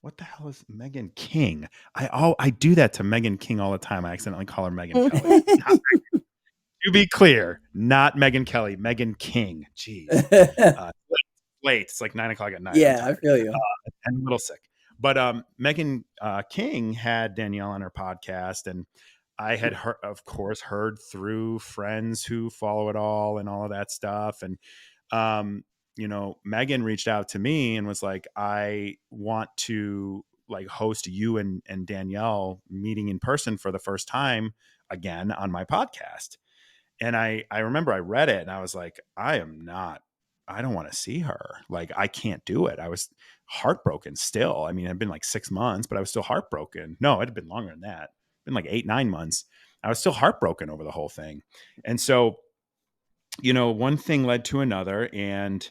What the hell is Megan King? I do that to Megan King all the time. I accidentally call her Megan Kelly. To be clear, not Megan Kelly, Megan King. Jeez. Late. It's like 9 o'clock at night. I'm Yeah, I tired. feel you. And a little sick. But Megan King had Danielle on her podcast, and I had heard, of course, heard through friends who follow it all and all of that stuff. And Megan reached out to me and was like, I want to like host you and Danielle meeting in person for the first time again on my podcast. And I remember I read it and I was like, I don't want to see her. Like, I can't do it. I was heartbroken still. I mean, it'd been like 6 months, but I was still heartbroken. No, it had been longer than that. It'd been like 8, 9 months. I was still heartbroken over the whole thing. And so, one thing led to another. And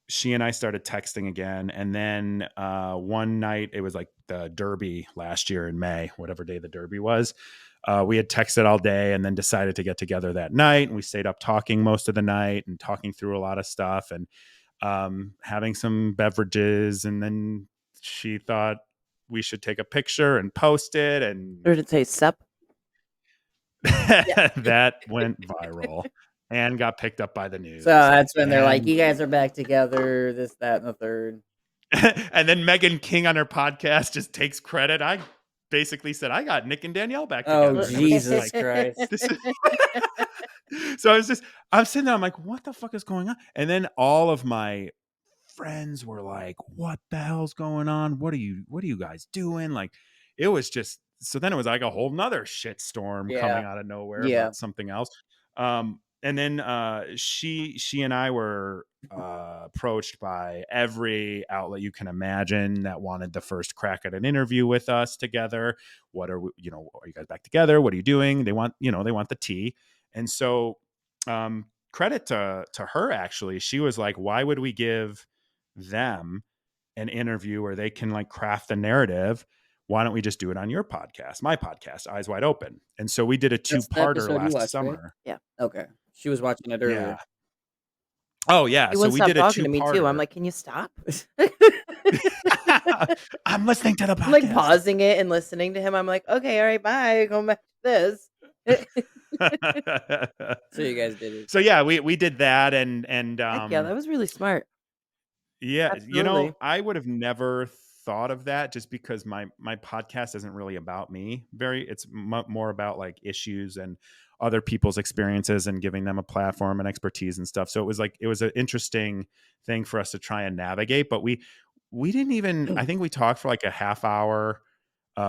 she and I started texting again. And then one night, it was like the Derby last year in May, whatever day the Derby was. We had texted all day and then decided to get together that night. And we stayed up talking most of the night and talking through a lot of stuff and having some beverages. And then she thought we should take a picture and post it. And Or did it say sup? Yeah. that went viral and got picked up by the news. So that's when they're like, And you guys are back together, this, that, and the third. and then Megan King on her podcast just takes credit. I basically said, I got Nick and Danielle back Oh, together. And I was just Jesus like, Christ. this is so I'm sitting there, I'm like, what the fuck is going on? And then all of my friends were like, what the hell's going on? What are you guys doing? Like, it was just, so then it was like a whole nother shit storm coming Yeah. out of nowhere Yeah. about something else. And then she and I were approached by every outlet you can imagine that wanted the first crack at an interview with us together. What are are you guys back together? What are you doing? They want the tea. And so credit to her, actually. She was like, why would we give them an interview where they can like craft the narrative? Why don't we just do it on your podcast, my podcast, Eyes Wide Open? And so we did a That's the two-parter episode you last watched, right? summer. Yeah. Okay. She was watching it earlier. Yeah. Oh yeah. He So wouldn't we stop did a talking to me too. I'm two-parter. like, can you stop? I'm listening to the podcast. I'm like pausing it and listening to him. I'm like, okay, all right, bye. Going back to this. So you guys did it. So yeah, we did that. And Heck yeah, that was really smart. yeah, Absolutely. I would have never thought of that, just because my podcast isn't really about me. It's more about like issues and other people's experiences and giving them a platform and expertise and stuff. So it was an interesting thing for us to try and navigate. But we didn't even, I think we talked for like a half hour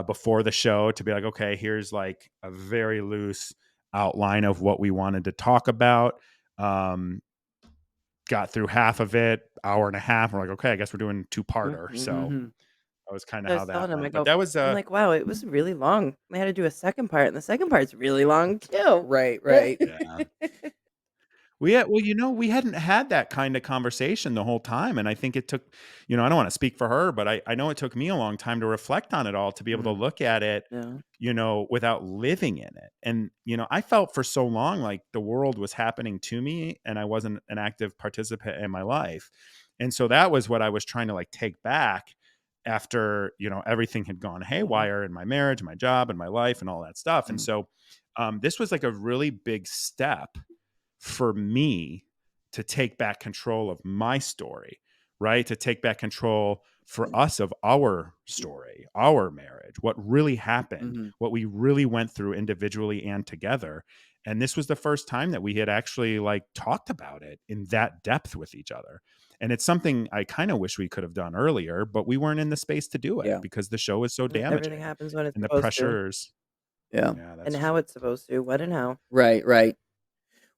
before the show to be like, okay, here's like a very loose outline of what we wanted to talk about. Got through half of it, hour and a half. We're like, okay, I guess we're doing two-parter. So Mhm. that was kind I of was how that telling him, I went. go, But that was I'm like, wow, it was really long. They had to do a second part, and the second part's really long too. Right, right. yeah. We we hadn't had that kind of conversation the whole time. And I think it took, I don't want to speak for her, but I know it took me a long time to reflect on it all, to be able to look at it, Yeah. without living in it. And, I felt for so long like the world was happening to me and I wasn't an active participant in my life. And so that was what I was trying to like take back. after, everything had gone Mhm. haywire in my marriage, my job, and my life, and all that stuff. And Mhm. so this was like a really big step for me to take back control of my story, right? To take back control for us of our story, our marriage, what really happened, Mhm. what we really went through individually and together. And this was the first time that we had actually like talked about it in that depth with each other. And it's something I kind of wish we could have done earlier, but we weren't in the space to do it Yeah. because the show is so Everything damaging happens when it's and the supposed to, pressures. Yeah. Yeah, and that's how true. it's supposed to, when and how. Right, right.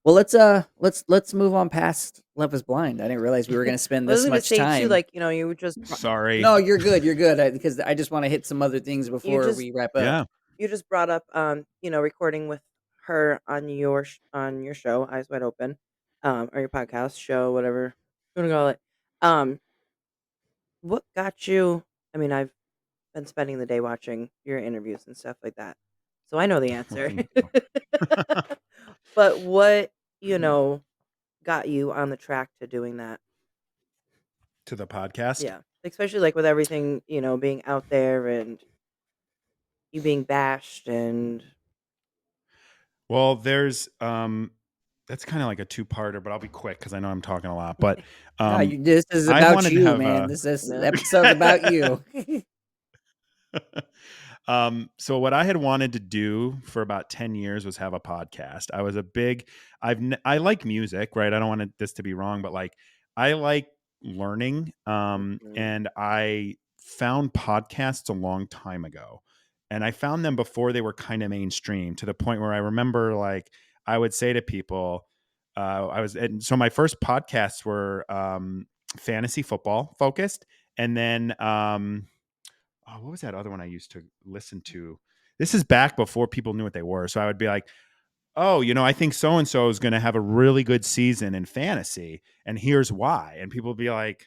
Well, let's move on past Love Is Blind. I didn't realize we were gonna spend I was this gonna much say too, time. like, you just Sorry. No, you're good. You're good. Because I just want to hit some other things you before just we wrap up. Yeah. you just brought up, recording with her on on your show, Eyes Wide Open, or your podcast show, whatever you wanna call it. Um, what got you I mean, I've been spending the day watching your interviews and stuff like that, so I know the Well, answer. thank you. But what, you know, got you on the track to doing that? To the podcast. Yeah, especially, like, with everything, being out there and you being bashed and Well, there's that's kind of like a two-parter, but I'll be quick because I know I'm talking a lot. But No, um this is I about wanted to you, have man. a This yeah. episode's about you. so what I had wanted to do for about 10 years was have a podcast. I was a big I like music, right? I don't want this to be wrong, but like I like learning Mhm. and I found podcasts a long time ago. And I found them before they were kind of mainstream to the point where I remember like I would say to people and so my first podcasts were fantasy football focused and then what was that other one I used to listen to? This is back before people knew what they were. So I would be like, oh, I think so and so is going to have a really good season in fantasy, and here's why. And people would be like,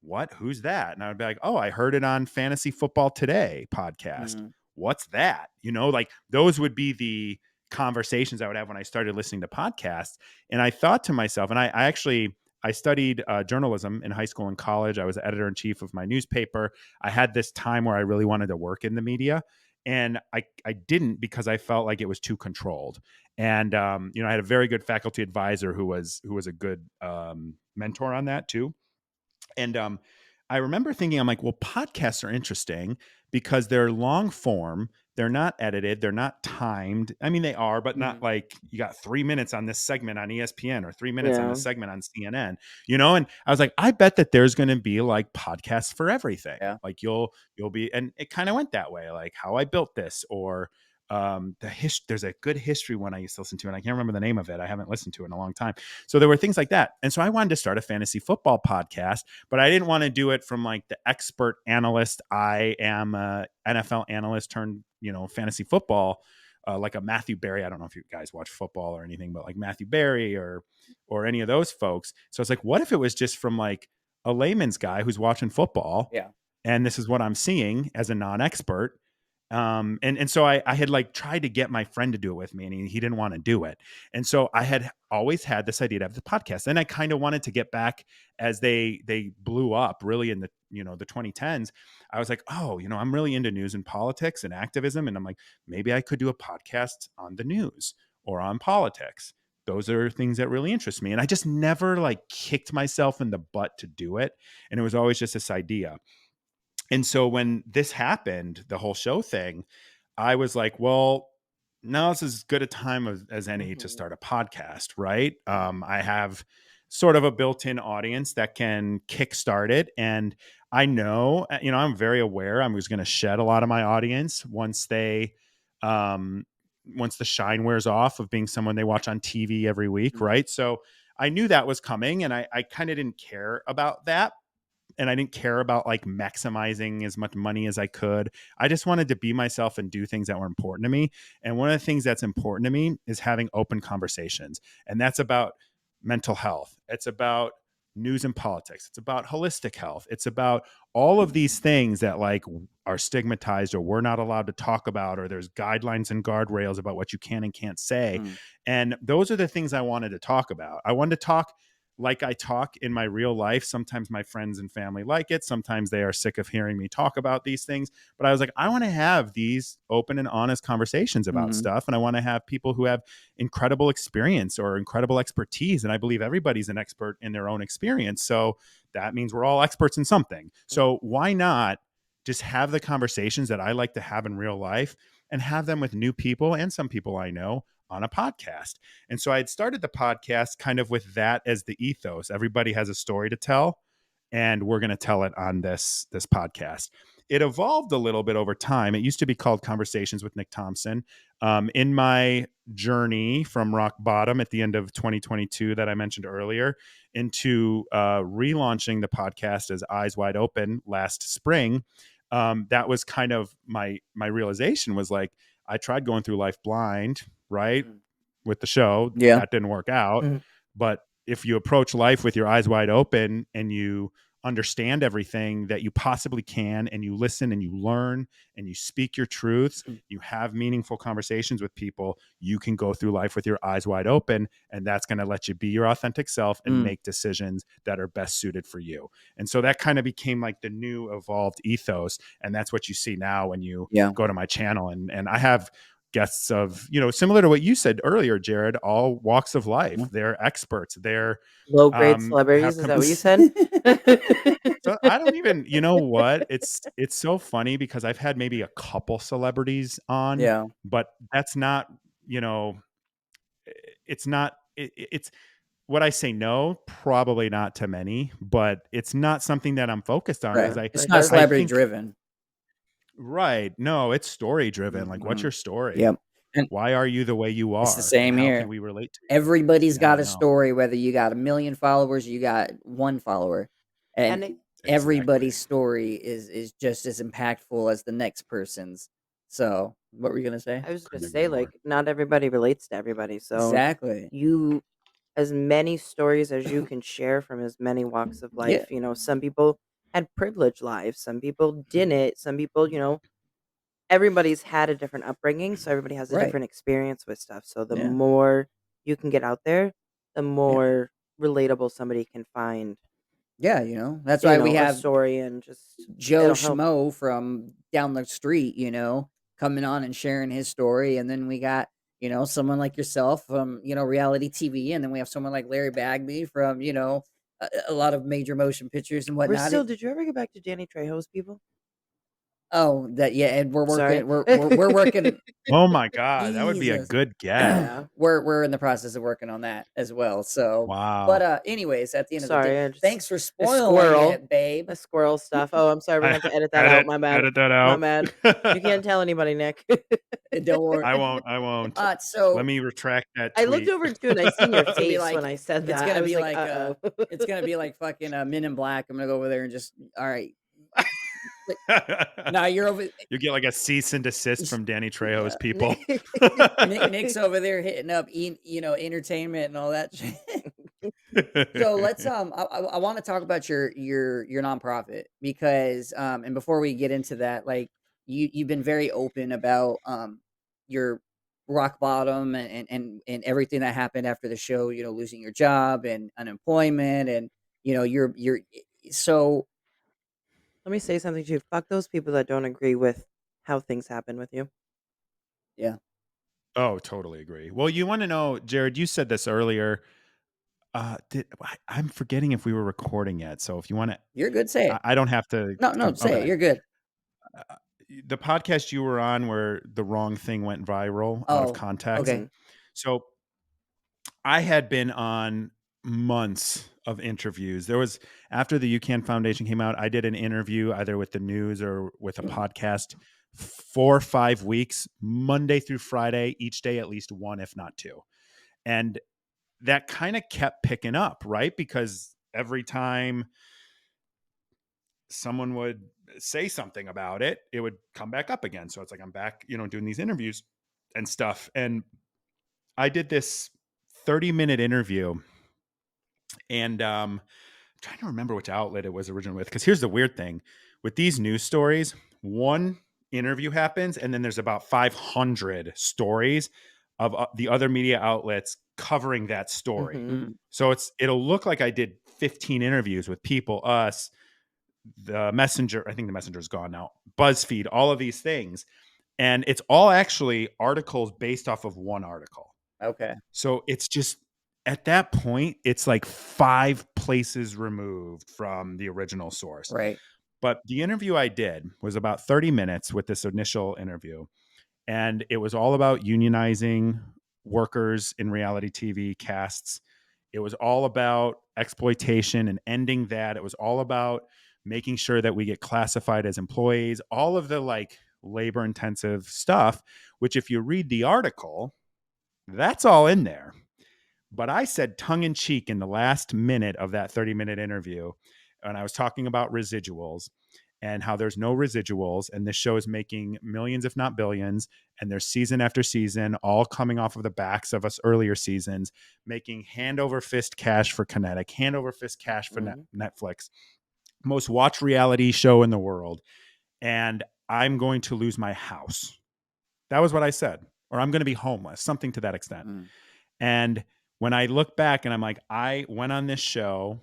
what? Who's that? And I would be like, oh, I heard it on Fantasy Football Today podcast. Mhm. What's that? Like those would be the conversations I would have when I started listening to podcasts. And I thought to myself, and I actually I studied journalism in high school and college. I was editor in chief of my newspaper. I had this time where I really wanted to work in the media, and I didn't because I felt like it was too controlled. And I had a very good faculty advisor who was a good mentor on that too. And I remember thinking, I'm like, well, podcasts are interesting because they're long form. They're not edited. They're not timed. I mean, they are, but not Mhm. like you got 3 minutes on this segment on ESPN or 3 minutes on Yeah. this segment on CNN. And I was like, I bet that there's going to be like podcasts for everything. Yeah. Like you'll be, and it kind of went that way, like how I built this or there's a good history one I used to listen to, and I can't remember the name of it. I haven't listened to it in a long time. So there were things like that. And so I wanted to start a fantasy football podcast, but I didn't want to do it from like the expert analyst. I am a NFL analyst turned, fantasy football, like a Matthew Berry. I don't know if you guys watch football or anything, but like Matthew Berry or any of those folks. So it's like, what if it was just from like a layman's guy who's watching football, Yeah. and this is what I'm seeing as a non-expert. And so I had like tried to get my friend to do it with me, and he didn't want to do it. And so I had always had this idea to have the podcast. And I kind of wanted to get back as they blew up really in the 2010s. I was like, oh, I'm really into news and politics and activism. And I'm like, maybe I could do a podcast on the news or on politics. Those are things that really interest me. And I just never like kicked myself in the butt to do it. And it was always just this idea. And so when this happened, the whole show thing, I was like, well, now is as good a time as any to Mhm. start a podcast, right? I have sort of a built-in audience that can kickstart it. And I know, I'm very aware I was going to shed a lot of my audience um, once the shine wears off of being someone they watch on TV every week, Mhm. right? So I knew that was coming, and I kind of didn't care about that, and I didn't care about like maximizing as much money as I could. I just wanted to be myself and do things that were important to me. And one of the things that's important to me is having open conversations. And that's about mental health. It's about news and politics. It's about holistic health. It's about all of these things that like are stigmatized or we're not allowed to talk about, or there's guidelines and guardrails about what you can and can't say. Mhm. And those are the things I wanted to talk about. I wanted to talk like I talk in my real life. Sometimes my friends and family like it. Sometimes they are sick of hearing me talk about these things. But I was like, I want to have these open and honest conversations about Mhm. stuff. And I want to have people who have incredible experience or incredible expertise. And I believe everybody's an expert in their own experience. So that means we're all experts in something. So why not just have the conversations that I like to have in real life and have them with new people and some people I know on a podcast? And so I had started the podcast kind of with that as the ethos. Everybody has a story to tell, and we're going to tell it on this podcast. It evolved a little bit over time. It used to be called Conversations with Nick Thompson. In my journey from rock bottom at the end of 2022 that I mentioned earlier into relaunching the podcast as Eyes Wide Open last spring, that was kind of my realization was like, I tried going through life blind, right? Mm. With the show, Yeah. that didn't work out. Mhm. But if you approach life with your eyes wide open and you understand everything that you possibly can, and you listen and you learn and you speak your truths, Mm. you have meaningful conversations with people, you can go through life with your eyes wide open. And that's going to let you be your authentic self and Mm. make decisions that are best suited for you. And so that kind of became like the new evolved ethos. And that's what you see now when you Yeah. go to my channel. And I have guests of, similar to what you said earlier, Jared, all walks of life. Yeah. They're experts. They're Low grade have celebrities, is come. that what you said? So I don't even, you know what? It's so funny because I've had maybe a couple celebrities on, Yeah. but that's not, you know, it's not. It's what I say. No, probably not to many, but it's not something that I'm focused on Right. because I It's It not doesn't. I celebrity think driven. right. No, it's story driven. Like, what's Mhm. your story? Yep. And Why are you the way you it's the are, and same how can here. we relate to you? Everybody's Yeah, got I a know. story, whether you got 1,000,000 followers or you got 1 follower, and And it Exactly. everybody's story is just as impactful as the next person's. So, what were you gonna say? I was gonna Couldn't agree say, more. like, not everybody relates to everybody, so Exactly. you as many stories as you can share from as many walks of Yeah. life, some people had privileged lives, some people didn't, some people, everybody's had a different upbringing, so everybody has a Right. different experience with stuff, so the Yeah. more you can get out there, the Yeah. more relatable somebody can find, Yeah, that's why we a have story and just Joe it'll help. Schmo from down the street, coming on and sharing his story. And then we got, someone like yourself from, reality TV. And then we have someone like Larry Bagby from, a lot of major motion pictures and We're whatnot. still Did you ever get back to Danny Trejo's people? Oh, that, yeah. And we're Sorry. working, we're working. Oh my god, that would be a Jesus. good get. Yeah. We're in the process of working on that as well. So, but Wow. anyways, at the end of the day, Sorry, I just thanks for the spoiling squirrel it, babe. the squirrel stuff. Oh, I'm sorry, we're gonna I have to edit that out. edit My bad. edit that My out. bad. You can't tell anybody, Nick. Don't worry. I won't. Let So me retract that I looked tweet. over too and I seen your it's gonna be face when like I said it's that. I gonna was be like, like "Uh-oh." it's gonna be like fucking Men in Black. I'm gonna go over there and just all right. Wait, now you're over. You get like a cease and desist from Danny Trejo's Yeah, people. Nick's over there hitting up, entertainment and all that shit. So let's I want to talk about your nonprofit because and before we get into that, like you've been very open about your rock bottom and everything that happened after the show, losing your job and unemployment and you're so Let me say something to you. Fuck those people that don't agree with how things happen with you. yeah, Oh, totally agree. Well, you want to know, Jared, you said this earlier. I'm forgetting if we were recording yet. So if you want to, you're good. Say it. I don't have to. No, no, say it. Okay. You're good. Uh, the podcast you were on where the wrong thing went viral out of Oh, context. okay. Mhm. So I had been on months of interviews. There was after the UCAN Foundation came out, I did an interview either with the news or with a podcast 4 or 5 weeks, Monday through Friday, each day at least one, if not two. And that kind of kept picking up, right? Because every time someone would say something about it, it would come back up again. So it's like I'm back, doing these interviews and stuff. And I did this 30-minute interview, and I'm trying to remember which outlet it was originally with. Because here's the weird thing with these news stories: one interview happens, and then there's about 500 stories of the other media outlets covering that story. Mhm. Mm. So it'll look like I did 15 interviews with people, us, the Messenger. I think the Messenger's gone now. BuzzFeed, all of these things. And it's all actually articles based off of one article. Okay. So it's just at that point, it's like 5 places removed from the original source. Right. But the interview I did was about 30 minutes with this initial interview. And it was all about unionizing workers in reality TV casts. It was all about exploitation and ending that. It was all about making sure that we get classified as employees, all of the like labor intensive stuff, which if you read the article, that's all in there. But I said tongue in cheek in the last minute of that 30-minute interview, and I was talking about residuals and how there's no residuals, and this show is making millions, if not billions, and there's season after season, all coming off of the backs of us earlier seasons, making hand over fist cash for Kinetic, hand over fist cash for Mhm. Netflix, most watched reality show in the world, and I'm going to lose my house. That was what I said, or I'm going to be homeless, something to that extent. Mm. And when I look back and I'm like, I went on this show,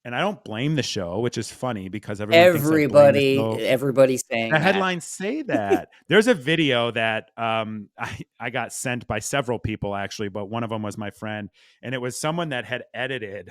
and I don't blame the show, which is funny because everyone thinks I blame the show. Everybody's saying The that. headlines say that. There's a video that I got sent by several people actually, but one of them was my friend, and it was someone that had edited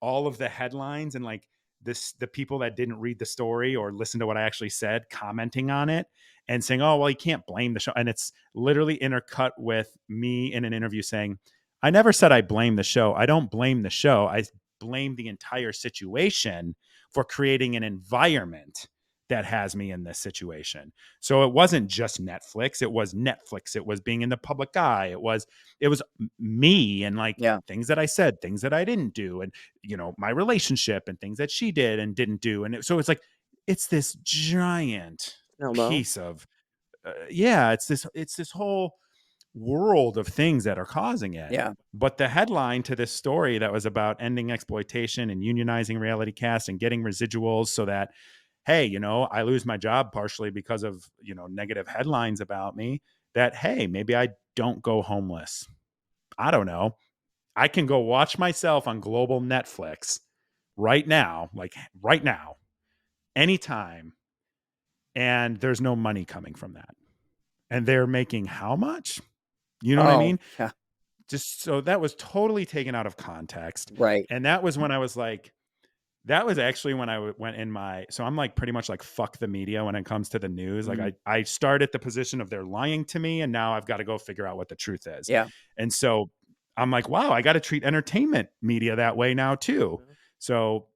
all of the headlines and like the people that didn't read the story or listen to what I actually said, commenting on it and saying, "Oh, well, you can't blame the show." And it's literally intercut with me in an interview saying, "I never said I blame the show. I don't blame the show. I blame the entire situation for creating an environment that has me in this situation." So it wasn't just Netflix. It was Netflix. It was being in the public eye. It was me and like Yeah. things that I said, things that I didn't do, and my relationship and things that she did and didn't do. And so it's like it's this giant Snowball. piece of yeah, it's this whole world of things that are causing it. Yeah. But the headline to this story that was about ending exploitation and unionizing reality cast and getting residuals so that, hey, I lose my job partially because of, negative headlines about me, that, hey, maybe I don't go homeless. I don't know. I can go watch myself on global Netflix right now, like right now, anytime. And there's no money coming from that. And they're making how much? You know what I Oh, mean? yeah. Just so that was totally taken out of context. Right. And that was when I was like, that was actually when I went in so I'm like pretty much like fuck the media when it comes to the news. Like Mm. I start at the position of they're lying to me and now I've got to go figure out what the truth is. Yeah. And so I'm like, wow, I got to treat entertainment media that way now too. Mhm. So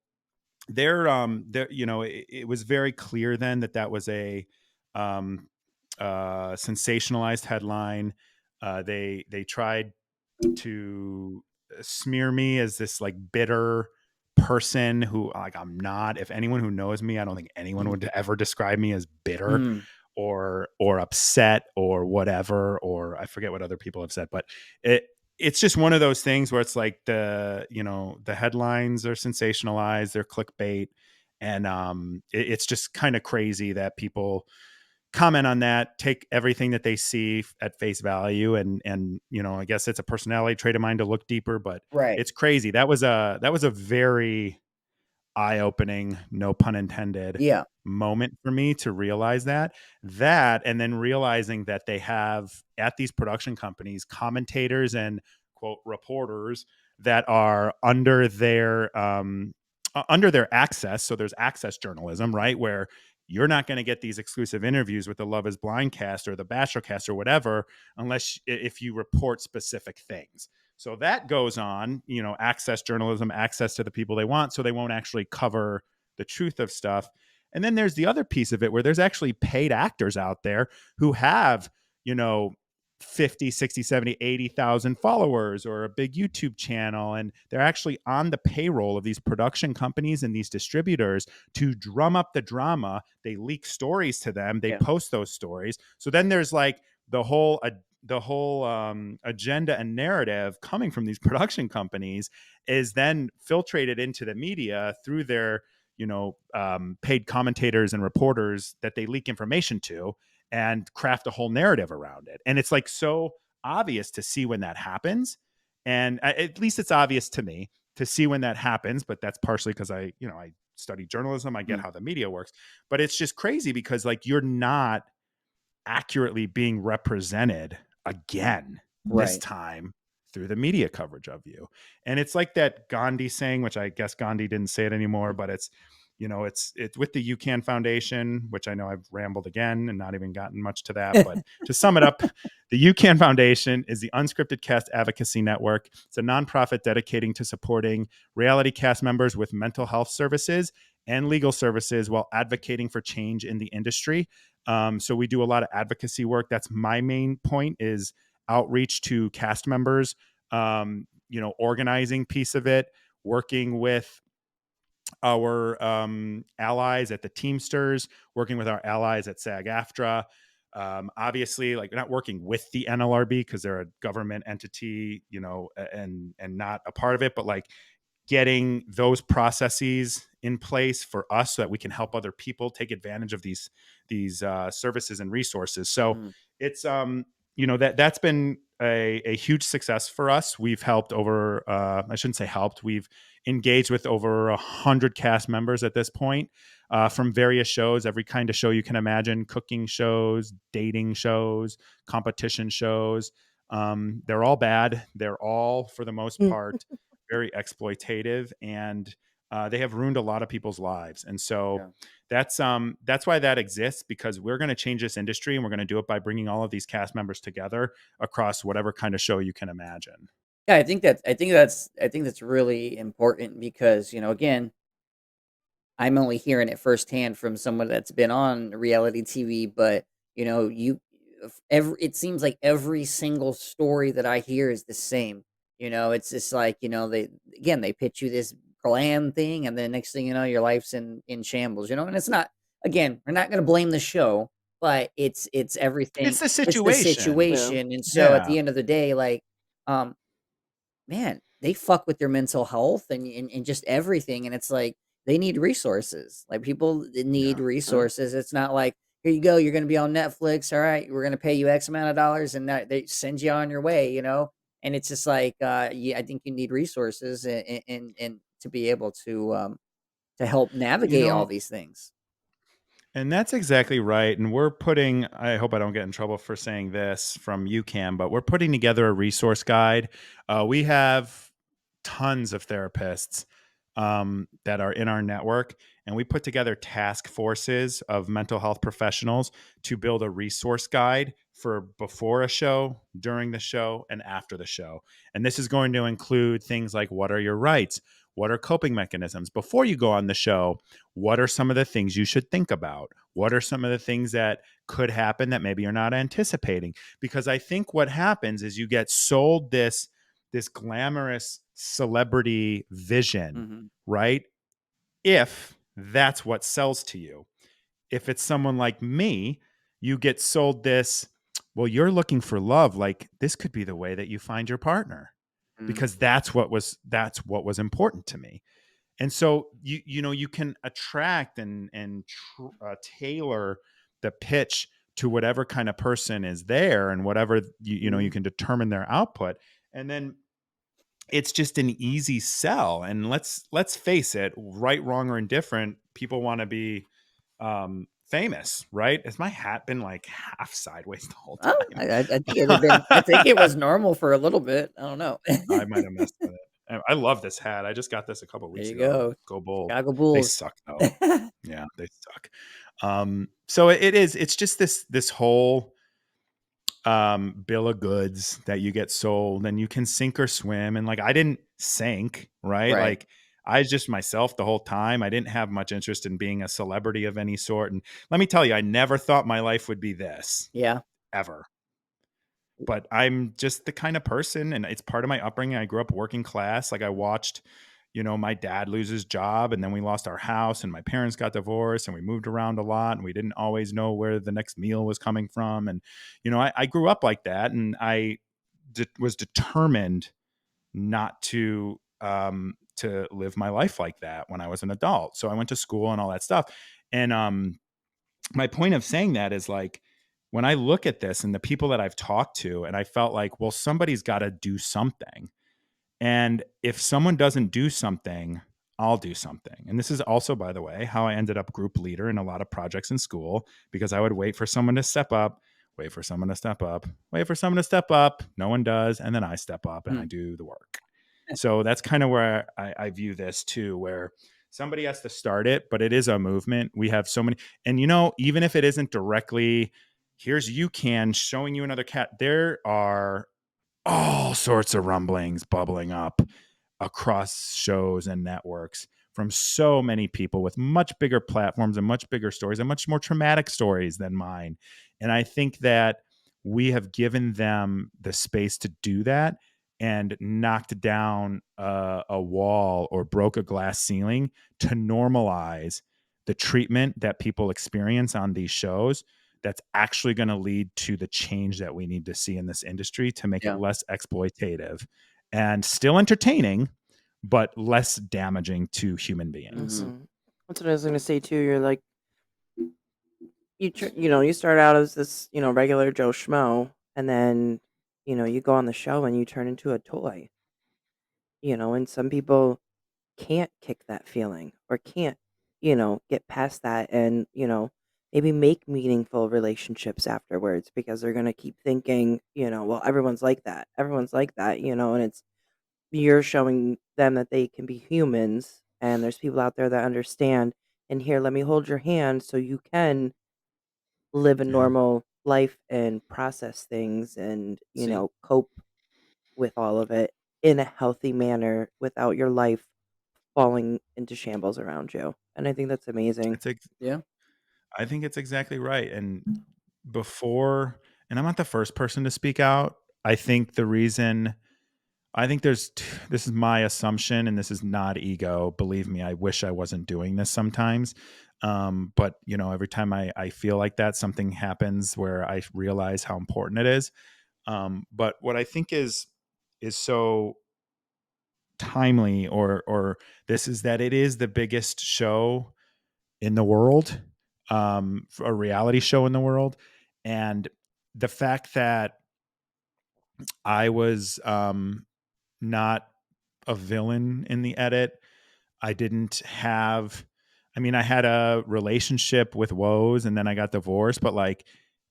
it was very clear then that was a um sensationalized headline. They tried to smear me as this like bitter person who like I'm not. If anyone who knows me, I don't think anyone would ever describe me as bitter Mm. or upset or whatever, or I forget what other people have said, but it's just one of those things where it's like the headlines are sensationalized, they're clickbait, and it's just kind of crazy that people comment on that, take everything that they see at face value, and I guess it's a personality trait of mine to look deeper, but Right. it's crazy. That was a very eye-opening, no pun intended, Yeah. moment for me to realize that and then realizing that they have at these production companies commentators and quote reporters that are under their access. So there's access journalism, right, where you're not going to get these exclusive interviews with the Love is Blind cast or the Bachelor cast or whatever unless if you report specific things. So that goes on, access journalism, access to the people they want, so they won't actually cover the truth of stuff. And then there's the other piece of it where there's actually paid actors out there who have, 50, 60, 70, 80,000 followers or a big YouTube channel. And they're actually on the payroll of these production companies and these distributors to drum up the drama. They leak stories to them. They Yeah. post those stories. So then there's like the whole agenda and narrative coming from these production companies is then filtrated into the media through their paid commentators and reporters that they leak information to and craft a whole narrative around it. And it's like so obvious to see when that happens. And at least it's obvious to me to see when that happens, but that's partially because I study journalism. I get Mm. how the media works, but it's just crazy because like you're not accurately being represented again this Right. time through the media coverage of you. And it's like that Gandhi saying, which I guess Gandhi didn't say it anymore, but it's with the UCAN Foundation, which I know I've rambled again and not even gotten much to that. But to sum it up, the UCAN Foundation is the Unscripted Cast Advocacy Network. It's a nonprofit dedicating to supporting reality cast members with mental health services and legal services while advocating for change in the industry. So we do a lot of advocacy work. That's my main point, is outreach to cast members, organizing piece of it, working with our allies at the Teamsters, working with our allies at SAG-AFTRA. Obviously, like, we're not working with the NLRB because they're a government entity, and not a part of it, but like getting those processes in place for us so that we can help other people take advantage of these services and resources. So Mm. it's that's been a huge success for us. We've helped over I shouldn't say helped. We've engaged with over 100 cast members at this point, from various shows, every kind of show you can imagine: cooking shows, dating shows, competition shows. They're all bad. They're all, for the most part, very exploitative, and they have ruined a lot of people's lives. And so Yeah. that's why that exists, because we're going to change this industry, and we're going to do it by bringing all of these cast members together across whatever kind of show you can imagine. Yeah, I think that's really important because, again, I'm only hearing it firsthand from someone that's been on reality TV, but you every it seems like every single story that I hear is the same. It's just like, they pitch you this glam thing, and then next thing you know, your life's in shambles, and it's not, again, we're not gonna blame the show, but it's everything. It's the It's the situation. Yeah. situation. And so at Yeah. the end of the day, like, um man, they fuck with their mental health and just everything, and it's like, they need resources. Like, people need Yeah. Mm. resources. It's not like, "Here you go, you're gonna be on Netflix, alright, we're gonna pay you X amount of dollars," and that they send you on your way. And it's just like, yeah, I think you need resources and to be able to help You navigate all know, these things. And that's exactly right. And I hope I don't get in trouble for saying this from UCAM, but we're putting together a resource guide. We have tons of therapists that are in our network, and we put together task forces of mental health professionals to build a resource guide for before a show, during the show, and after the show. And this is going to include things like: what are your rights? What are coping mechanisms? Before you go on the show, what are some of the things you should think about? What are some of the things that could happen that maybe you're not anticipating? Because I think what happens is you get sold this glamorous celebrity vision, Mhm. right? If that's what sells to you. If it's someone like me, you get sold this, well, you're looking for love, like this could be the way that you find your partner, Mm. because that's what was important to me. And so you can attract and tailor the pitch to whatever kind of person is there, and whatever you Mhm. can determine their output. And then it's just an easy sell. And let's face it, right, wrong, or indifferent, people want to be famous, right? Has my hat been like half sideways the whole Oh, I think it had been, I time? think it was normal for a little bit. I don't know. I might have messed with it. I love this hat. I just got this a couple There weeks you ago. go. Go Bulls. Chicago They Bulls. suck though. Yeah, they suck. So it's just this whole bill of goods that you get sold, and you can sink or swim. And like, I didn't sink, right? Right. Like, I was just myself the whole time. I didn't have much interest in being a celebrity of any sort. And let me tell you, I never thought my life would be this, Yeah. ever. But I'm just the kind of person, and it's part of my upbringing. I grew up working class. Like, I watched, my dad lose his job, and then we lost our house, and my parents got divorced, and we moved around a lot, and we didn't always know where the next meal was coming from. And, I grew up like that, and I was determined not to live my life like that when I was an adult. So I went to school and all that stuff. And my point of saying that is, like, when I look at this and the people that I've talked to, and I felt like, well, somebody's got to do something. And if someone doesn't do something, I'll do something. And this is also, by the way, how I ended up group leader in a lot of projects in school, because I would wait for someone to step up, wait for someone to step up, wait for someone to step up. No one does. And then I step up and I Mm. do the work. So that's kind of where I view this too, where somebody has to start it, but it is a movement. We have so many, and even if it isn't directly, here's UCAN showing you another cat, there are all sorts of rumblings bubbling up across shows and networks from so many people with much bigger platforms and much bigger stories and much more traumatic stories than mine. And I think that we have given them the space to do that and knocked down a wall or broke a glass ceiling to normalize the treatment that people experience on these shows, that's actually going to lead to the change that we need to see in this industry to make it Yeah. less exploitative and still entertaining, but less damaging to human beings. Mhm. That's what I was gonna say too. You're like you start out as this regular Joe Schmo, and then you go on the show and you turn into a toy. And some people can't kick that feeling or can't get past that and maybe make meaningful relationships afterwards because they're gonna keep thinking well, everyone's like that, and it's you're showing them that they can be humans and there's people out there that understand, and here, let me hold your hand so you can live a Yeah. normal life and process things and See, cope with all of it in a healthy manner without your life falling into shambles around you. And I think that's amazing. It's ex- yeah. I think it's exactly right. And before, and I'm not the first person to speak out. I think the reason, I think this is my assumption, and this is not ego. Believe me, I wish I wasn't doing this sometimes. But every time I feel like that, something happens where I realize how important it is. But what I think is so timely, or this is that it is the biggest show in the world, a reality show in the world. And the fact that I was not a villain in the edit, I didn't have, I mean, I had a relationship with woes and then I got divorced, but like,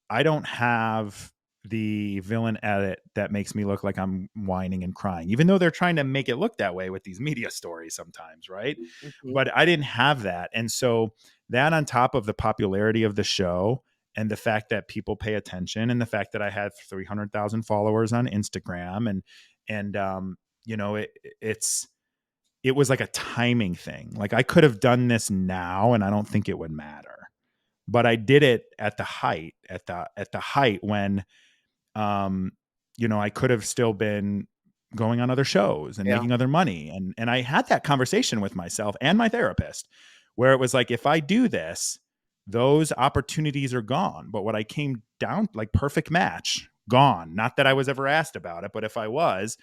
I don't have the villain edit that makes me look like I'm whining and crying, even though they're trying to make it look that way with these media stories sometimes, right? Mhm. But I didn't have that. And so that, on top of the popularity of the show and the fact that people pay attention and the fact that I had 300,000 followers on Instagram, and it's, it was like a timing thing. Like, I could have done this now and I don't think it would matter. But I did it at the height, at the height when I could have still been going on other shows and Yeah. making other money. And I had that conversation with myself and my therapist, where it was like, if I do this, those opportunities are gone. But what I came down, like, perfect match, gone. Not that I was ever asked about it, but if I was,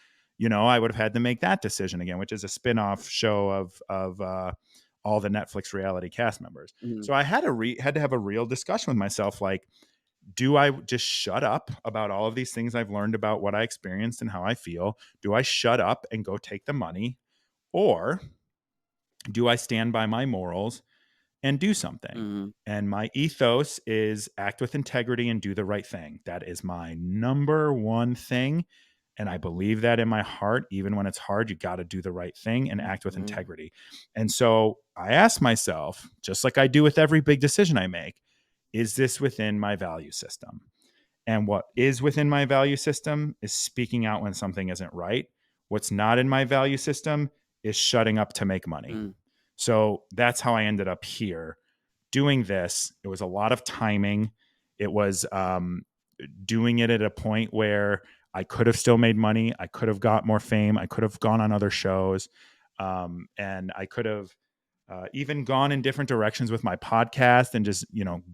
I would have had to make that decision again, which is a spin-off show of all the Netflix reality cast members. Mhm. So I had to have a real discussion with myself, like, do I just shut up about all of these things I've learned about what I experienced and how I feel? Do I shut up and go take the money? Or do I stand by my morals and do something? Mhm. And my ethos is act with integrity and do the right thing. That is my number one thing. And I believe that in my heart. Even when it's hard, you got to do the right thing and act with Mhm. integrity. And so I ask myself, just like I do with every big decision I make, is this within my value system? And what is within my value system is speaking out when something isn't right. What's not in my value system is shutting up to make money. Mm. So that's how I ended up here doing this. It was a lot of timing. It was doing it at a point where I could have still made money. I could have got more fame. I could have gone on other shows. And I could have even gone in different directions with my podcast and just,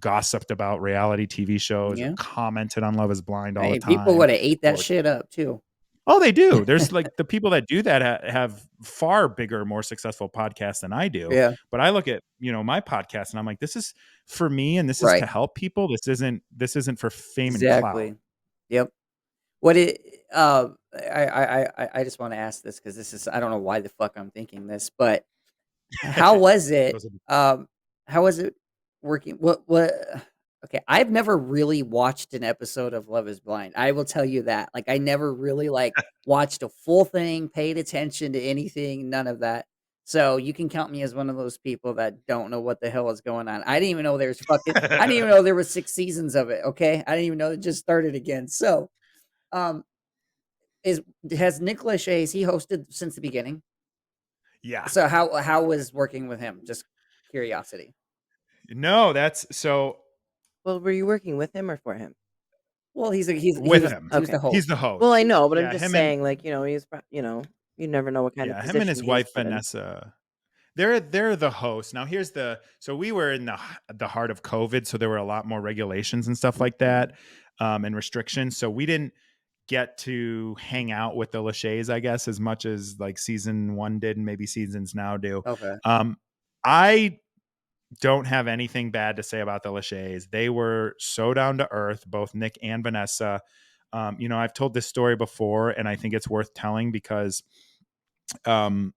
gossiped about reality TV shows or Yeah. commented on Love is Blind all the Hey, people time. would have ate that Or, shit up too. oh, they do. There's like the people that do that have far bigger, more successful podcasts than I do. Yeah. But I look at, my podcast and I'm like, this is for me and this is Right. to help people. This isn't for fame and clout. Exactly. Yep. What it I just want to ask this because this is I don't know why the fuck I'm thinking this, but how was it? Those are How was it working? What? Okay, I've never really watched an episode of Love Is Blind. I will tell you that. Like, I never really like watched a full thing, paid attention to anything, none of that. So you can count me as one of those people that don't know what the hell is going on. I didn't even know there's fucking. I didn't even know there was 6 seasons of it. Okay, I didn't even know it just started again. So, um, is has Nick Lachey? Has he hosted since the beginning? yeah. So how was working with him? Just curiosity. No, that's so Well, were you working with him or for him? Well, with him. he was Okay. the He's host. the Well, I host. know, but I'm Yeah, just him and saying, like, he's, you never know what kind of yeah, him and position his he's wife put in. Vanessa. They're the host. Now here's the so we were in the heart of COVID, so there were a lot more regulations and stuff like that, and restrictions. So we didn't get to hang out with the Lachey's, I guess, as much as like season one did and maybe seasons now do. Okay. I don't have anything bad to say about the Lachey's. They were so down to earth, both Nick and Vanessa. I've told this story before, and I think it's worth telling because um,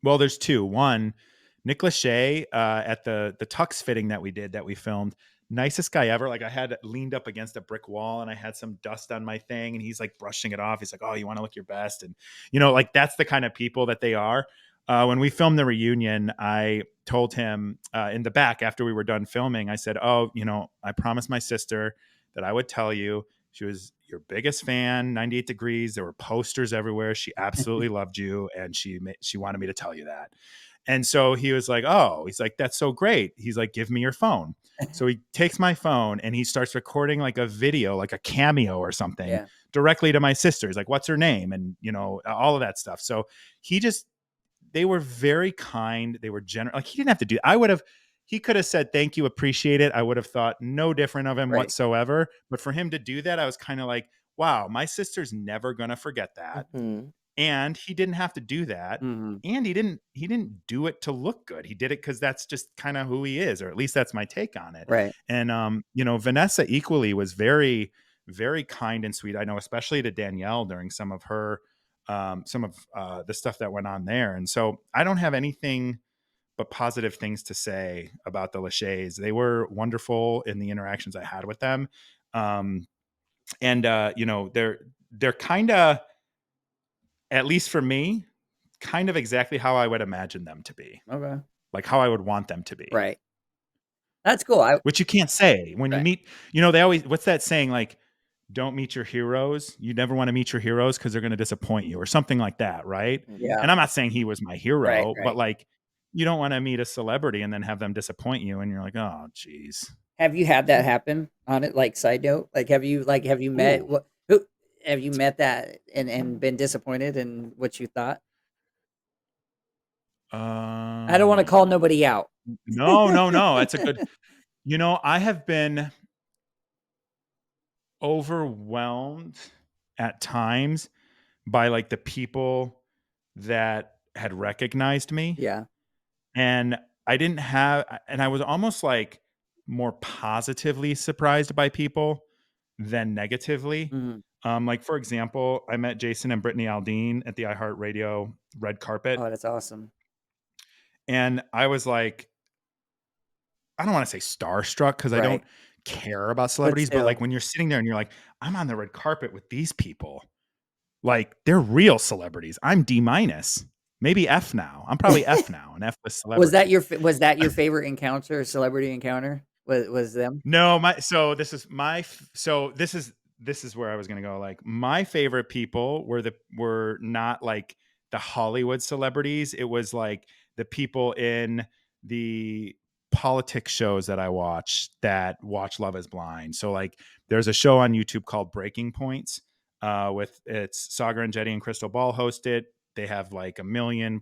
well, there's two. One, Nick Lachey at the tux fitting that we filmed, nicest guy ever. Like I had leaned up against a brick wall and I had some dust on my thing, and he's like brushing it off. He's like, "Oh, you want to look your best," and like that's the kind of people that they are. When we filmed the reunion, I told him in the back after we were done filming, I said, "Oh, I promised my sister that I would tell you." She was your biggest fan, 98 Degrees. There were posters everywhere. She absolutely loved you, and she wanted me to tell you that. And so he was like, "Oh," he's like, "That's so great." He's like, "Give me your phone." So he takes my phone and he starts recording like a video, like a cameo or something Yeah. directly to my sister. He's like, "What's her name?" And all of that stuff. So he just they were very kind. They were generous. Like he didn't have to do. He could have said thank you, appreciate it. I would have thought no different of him Right. whatsoever. But for him to do that, I was kind of like, wow, my sister's never gonna forget that. Mhm. And he didn't have to do that. Mhm. And he didn't do it to look good. He did it because that's just kind of who he is, or at least that's my take on it. Right. And Vanessa equally was very, very kind and sweet. I know, especially to Danielle during some of the stuff that went on there. And so I don't have anything but positive things to say about the Lachey's. They were wonderful in the interactions I had with them. And they're kind of, at least for me, kind of exactly how I would imagine them to be, Okay. like how I would want them to be, Right. That's cool. which you can't say when you Right. meet, they always, what's that saying? Like, don't meet your heroes. You never want to meet your heroes because they're going to disappoint you or something like that. Right. Yeah. And I'm not saying he was my Right. hero, but Right. like, you don't want to meet a celebrity and then have them disappoint you. And you're like, oh, geez. Have you had that happen on it? Like side note, have you met Ooh. what who have you met that and been disappointed in what you thought? I don't want to call Um, nobody out. no, no, no. That's a good, I have been overwhelmed at times by like the people that had recognized me, Yeah. and I was almost like more positively surprised by people than negatively. Mhm. Like for example, I met Jason and Brittany Aldean at the iHeartRadio red carpet, Oh, that's awesome. and I was like, I don't want to say starstruck because I Right. don't care about But celebrities, but like still. when you're sitting there and you're like, I'm on the red carpet with these people, like they're real celebrities. I'm D minus, maybe F now. I'm probably F now, an F with celebrity. Was that your favorite encounter, celebrity encounter? Was them? No, my so this is my f- so this is where I was gonna go. Like my favorite people were not like the Hollywood celebrities. It was like the people in the politics shows that I watch Love Is Blind. So like there's a show on YouTube called Breaking Points, with it's Sagar and Jetty and Crystal Ball host it. They have like 1 million+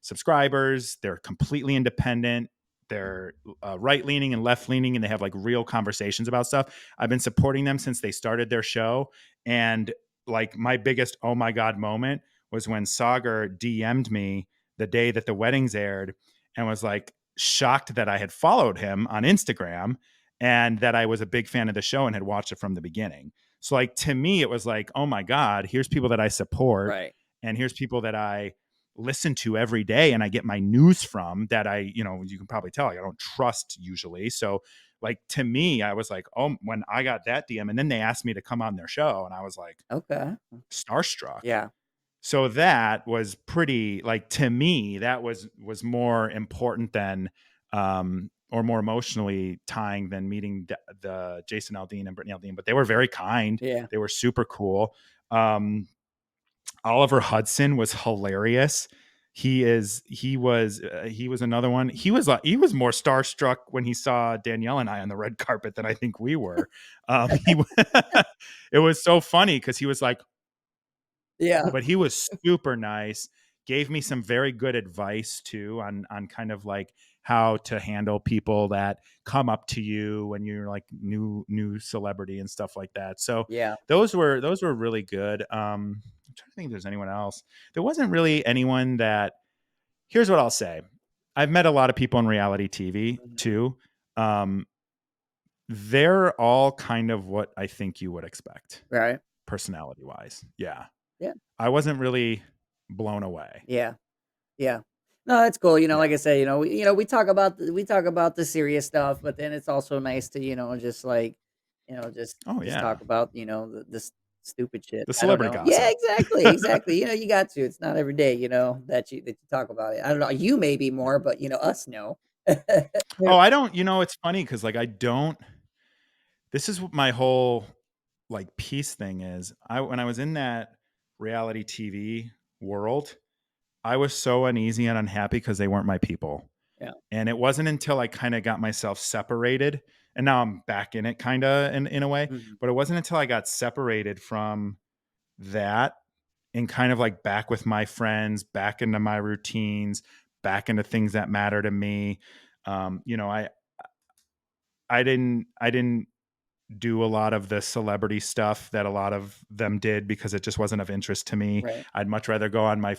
subscribers. They're completely independent. They're right leaning and left leaning, and they have like real conversations about stuff. I've been supporting them since they started their show. And like my biggest oh my God moment was when Sagar DM'd me the day that the weddings aired and was like shocked that I had followed him on Instagram and that I was a big fan of the show and had watched it from the beginning. So like to me, it was like, oh my God, here's people that I support, Right. and here's people that I listen to every day and I get my news from that you can probably tell I don't trust usually. So like to me, I was like, oh, when I got that DM and then they asked me to come on their show and I was like Okay. starstruck. Yeah. So that was pretty like to me, that was more important than or more emotionally tying than meeting the Jason Aldean and Brittany Aldean, but they were very kind. Yeah. They were super cool. Oliver Hudson was hilarious. He was another one. He was more starstruck when he saw Danielle and I on the red carpet than I think we were. It was so funny because he was like, Yeah. but he was super nice. Gave me some very good advice too on kind of like how to handle people that come up to you when you're like new celebrity and stuff like that. So Yeah. those were really good. I'm trying to think if there's anyone else. There wasn't really anyone that. Here's what I'll say. I've met a lot of people in reality TV Mhm. too. Um, they're all kind of what I think you would expect, Right. personality wise. Yeah, Yeah. I wasn't really blown away. Yeah. Yeah. No, that's cool. Yeah. Like I said, we talk about the serious stuff, but then it's also nice to, just like, Oh just yeah. talk about, stupid shit. The I don't celebrity know. Yeah, gossip. exactly, exactly. You got to. It's not every day, that you talk about it. I don't know. You maybe more, but us no. Oh, I don't. It's funny because like I don't. This is what my whole like peace thing is. When I was in that reality TV world, I was so uneasy and unhappy because they weren't my people. Yeah. And it wasn't until I kind of got myself separated, and now I'm back in it kind of in a way, Mhm. but it wasn't until I got separated from that and kind of like back with my friends, back into my routines, back into things that matter to me. I didn't do a lot of the celebrity stuff that a lot of them did because it just wasn't of interest to me. Right. I'd much rather go on my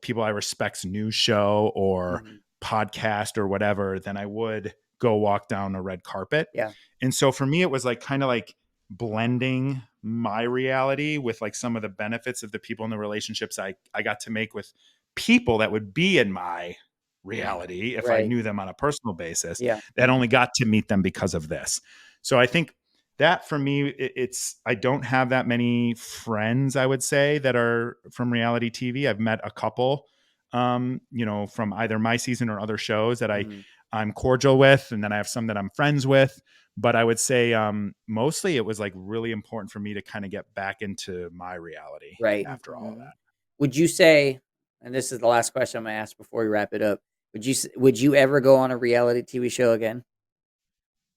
people I respect's news show or Mhm. podcast or whatever than I would go walk down a red carpet. Yeah. And so for me, it was like kind of like blending my reality with like some of the benefits of the people in the relationships I got to make with people that would be in my reality if I Right. knew them on a personal basis Yeah. that only got to meet them because of this. So I think that for me, it's I don't have that many friends, I would say, that are from reality TV. I've met a couple, from either my season or other shows that Mhm. I'm cordial with, and then I have some that I'm friends with. But I would say mostly it was like really important for me to kind of get back into my reality Right. after all of Mhm. that. Would you say, and this is the last question I'm gonna ask before we wrap it up, would you ever go on a reality TV show again?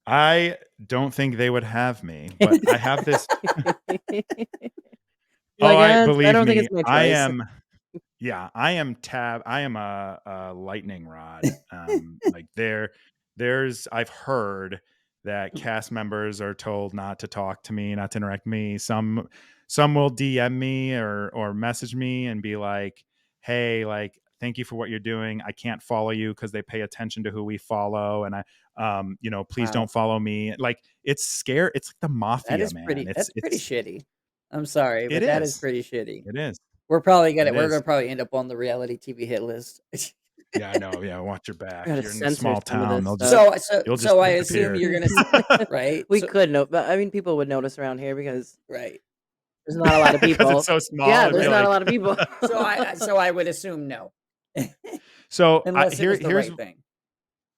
I don't think they would have me, but I have this. Oh, Like, I I believe don't think me, it's my I choice. am. Yeah, I am a lightning rod. Like I've heard that cast members are told not to talk to me, not to interact with me. Some will DM me or message me and be like, "Hey, like, thank you for what you're doing. I can't follow you because they pay attention to who we follow, and please Wow. don't follow me." Like, it's scary. It's like the mafia, man. That's pretty It's shitty. I'm sorry, it but that is is. pretty shitty. It is. It We're gonna is. probably end up on the reality TV hit list. Yeah, I know. Yeah, watch your Gotta back. You're in a censor small some of town. this They'll just stuff. you'll just I assume disappear. you're gonna right? We could know, but I mean, people would notice around here because Right. there's not a lot of Because it's people. so small, Yeah, it'd there's be not a like lot of people. So I would assume no. so I Unless it here was the here's right thing.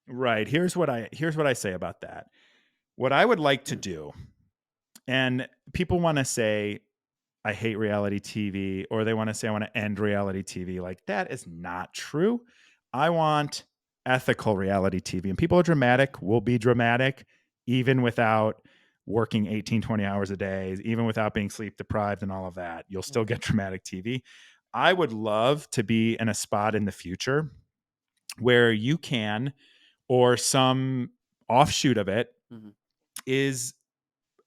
right. Here's what I say about that. What I would like to Mm. do, and people want to say I hate reality TV, or they want to say I want to end reality TV. Like, that is not true. I want ethical reality TV. And people are dramatic, will be dramatic, even without working 18, 20 hours a day, even without being sleep deprived and all of that. You'll still Mhm. get dramatic TV. I would love to be in a spot in the future where you can, or some offshoot of it, Mhm. is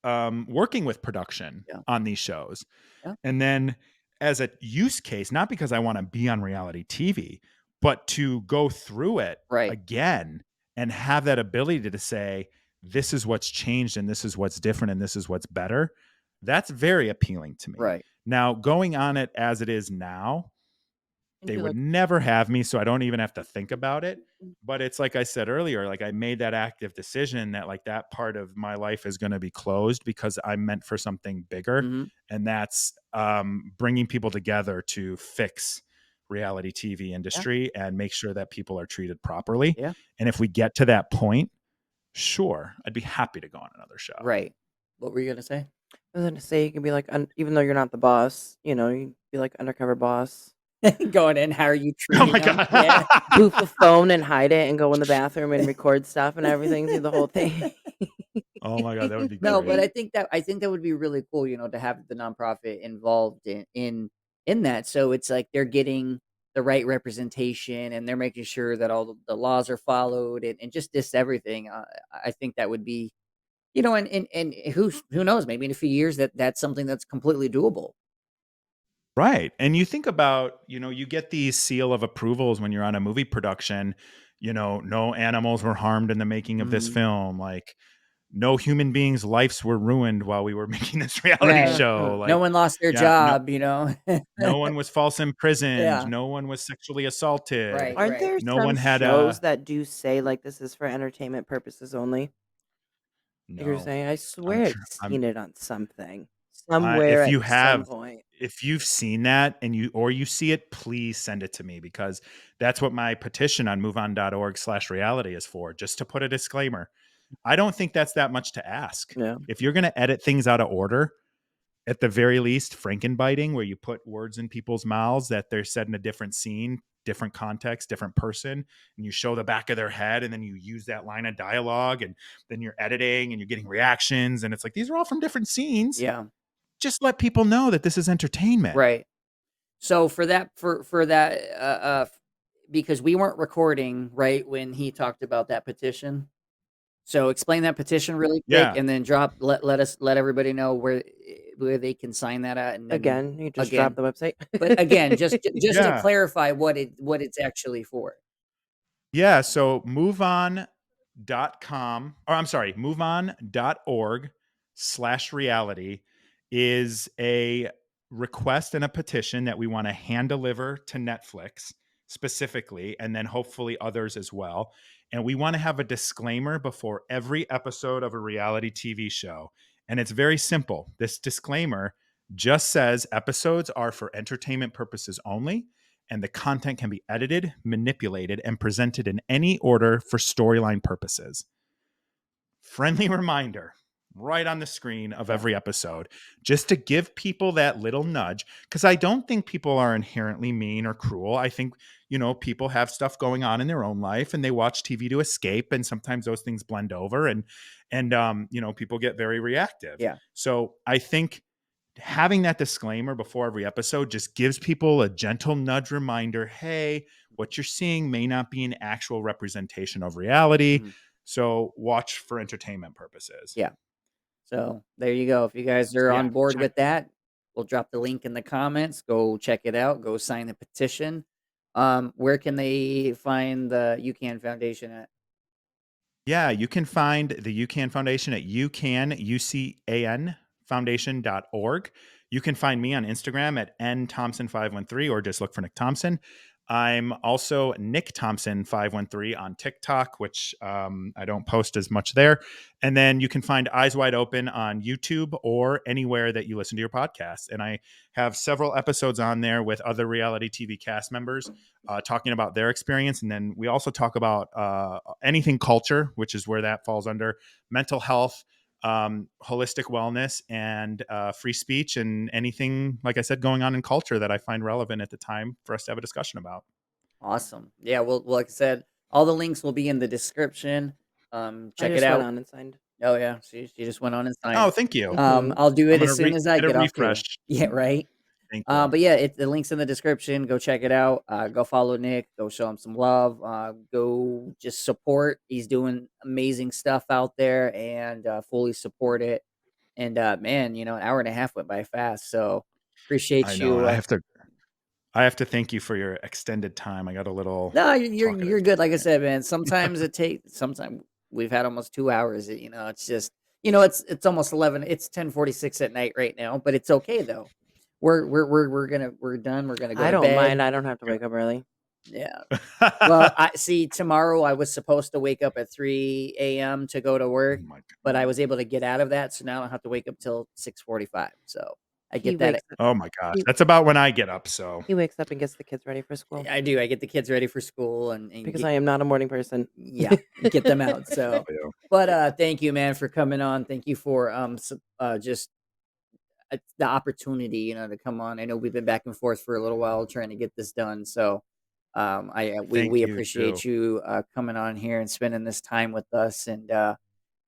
working with production Yeah. on these shows. Yeah. And then as a use case, not because I want to be on reality TV, but to go through it Right. again and have that ability to say, this is what's changed and this is what's different and this is what's better, that's very appealing to me. Right. Now, going on it as it is now, And they do would like never have me, so I don't even have to think about it. But it's like I said earlier, like I made that active decision that like that part of my life is going to be closed because I'm meant for something bigger, Hmm. and that's bringing people together to fix reality TV Yeah. industry and make sure that people are treated properly. Yeah. And if we get to that point, sure, I'd be happy to go on another show. Right. What were you gonna say? I was gonna say you can be like, even though you're not the boss, you be like undercover boss. Going in, how are you Oh treating my them? Yeah. god. Booth the phone and hide it and go in the bathroom and record stuff and everything, do the whole thing. Oh my god, that would be No, but great. I think that would be really cool, to have the nonprofit involved in that. So it's like they're getting the right representation and they're making sure that all the laws are followed and just this everything. I think that would be, and who knows, maybe in a few years that's something that's completely doable. Right. And you think about, you get these seal of approvals when you're on a movie production, no animals were harmed in the making of this Mhm. film, like no human beings' lives were ruined while we were making this reality Right. show. No Like, one lost their yeah, no, job. no one was false imprisoned, Yeah. no one was sexually assaulted, Right. Aren't Right. there no some one had shows a that do say, like, this is for entertainment purposes only? Like you're no. saying, I swear I've I'm seen it on something, I somewhere if at you some have point. if you've seen that and you see it, please send it to me because that's what my petition on moveon.org/reality is for, just to put a disclaimer. I don't think that's that much to ask. Yeah. If you're going to edit things out of order, at the very least, frankenbiting, where you put words in people's mouths that they're said in a different scene, different context, different person, and you show the back of their head, and then you use that line of dialogue, and then you're editing and you're getting reactions, and it's like these are all from different scenes. Yeah. Just let people know that this is entertainment. Right. So for that, because we weren't recording right when he talked about that petition. So explain that petition really quick, Yeah, and then let everybody know where they can sign that at, and then Again, you just drop again, the website. but again, just to yeah, clarify what it's actually for. yeah. So moveon.com, or I'm sorry, moveon.org/reality is a request and a petition that we want to hand deliver to Netflix specifically, and then hopefully others as well. And we want to have a disclaimer before every episode of a reality TV show. And it's very simple. This disclaimer just says episodes are for entertainment purposes only, and the content can be edited, manipulated, and presented in any order for storyline purposes. Friendly reminder right on the screen of Yeah. every episode, just to give people that little nudge. Because I don't think people are inherently mean or cruel. I think, people have stuff going on in their own life and they watch TV to escape. And sometimes those things blend over and people get very reactive. Yeah. So I think having that disclaimer before every episode just gives people a gentle nudge reminder, hey, what you're seeing may not be an actual representation of reality, Mhm. so watch for entertainment purposes. Yeah. So there you go. If you guys are So on yeah, board check. with that, we'll drop the link in the comments. Go check it out. Go sign the petition. Where can they find the UCAN Foundation at? Yeah, you can find the UCAN Foundation at UCAN foundation.org. You can find me on Instagram at nthompson513 or just look for Nick Thompson. I'm also Nick Thompson513 on TikTok, which I don't post as much there. And then you can find Eyes Wide Open on YouTube or anywhere that you listen to your podcast. And I have several episodes on there with other reality TV cast members talking about their experience. And then we also talk about anything culture, which is where that falls under mental health, holistic wellness, and free speech, and anything, like I said, going on in culture that I find relevant at the time for us to have a discussion about. Awesome. Yeah. Well, like I said, all the links will be in the description. I Check it just went out. on and signed. Oh yeah. She just went on and signed. Oh, thank you. Mhm. I'll do I'm it gonna as soon as I get a get off refresh. here. Yeah. Right. Thank you. But yeah, the link's in the description. Go check it out. Go follow Nick. Go show him some love. Go just support. He's doing amazing stuff out there, and fully support it. And man, an hour and a half went by fast. So I appreciate know, you. and I have to thank you for your extended time. I got a little No, you're talkative good. Like I today. said, man. Sometimes it takes. Sometimes we've had almost 2 hours. It's just it's almost 11. It's 10:46 at night right now, but it's okay though. We're done. We're gonna go I to don't bed. mind. I don't have to wake up early. Yeah. Well, I see tomorrow I was supposed to wake up at 3 a.m. to go to Oh work, my but I god. was able to get out of that, so now I don't have to wake up till 6:45. So I He get that. wakes up. Oh my gosh. He That's about when I get up, so he wakes up and gets the kids ready for school I do. I get the kids ready for school and because get I am not a morning person. yeah, get them out. I So, feel you. but thank you, man, for coming on. Thank you for just the opportunity, to come on. I know we've been back and forth for a little while trying to get this done. So, I we Thank you too. appreciate you coming on here and spending this time with us. And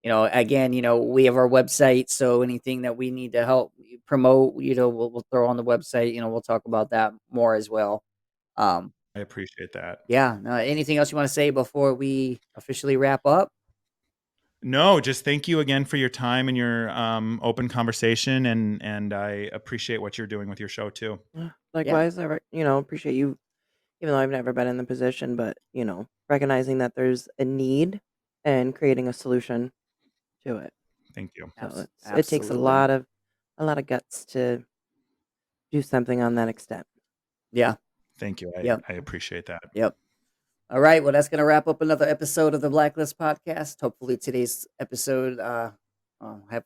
again, we have our website, so anything that we need to help promote, we'll throw on the website. We'll talk about that more as well. Um, I appreciate that. yeah. Anything else you want to say before we officially wrap up? No, just thank you again for your time and your open conversation, and I appreciate what you're doing with your show too. Yeah, Likewise, appreciate you, even though I've never been in the position, but recognizing that there's a need and creating a solution to it. Thank you. So it takes a absolutely. lot of guts to do something on that extent. Yeah. Thank you. Yep. I appreciate that. Yep. All right. Well, that's going to wrap up another episode of the Blacklist podcast. Hopefully, today's episode, have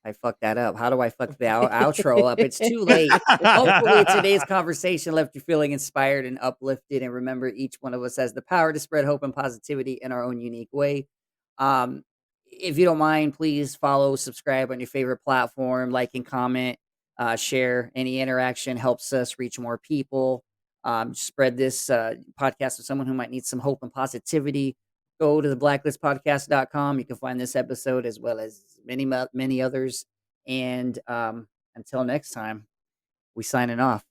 I fucked that up? How do I fuck the outro up? It's too late. Hopefully, today's conversation left you feeling inspired and uplifted. And remember, each one of us has the power to spread hope and positivity in our own unique way. If you don't mind, please follow, subscribe on your favorite platform, like and comment, share. Any interaction helps us reach more people. Spread this podcast to someone who might need some hope and positivity. Go to the blacklistpodcast.com. You can find this episode as well as many others. And until next time, we signing off.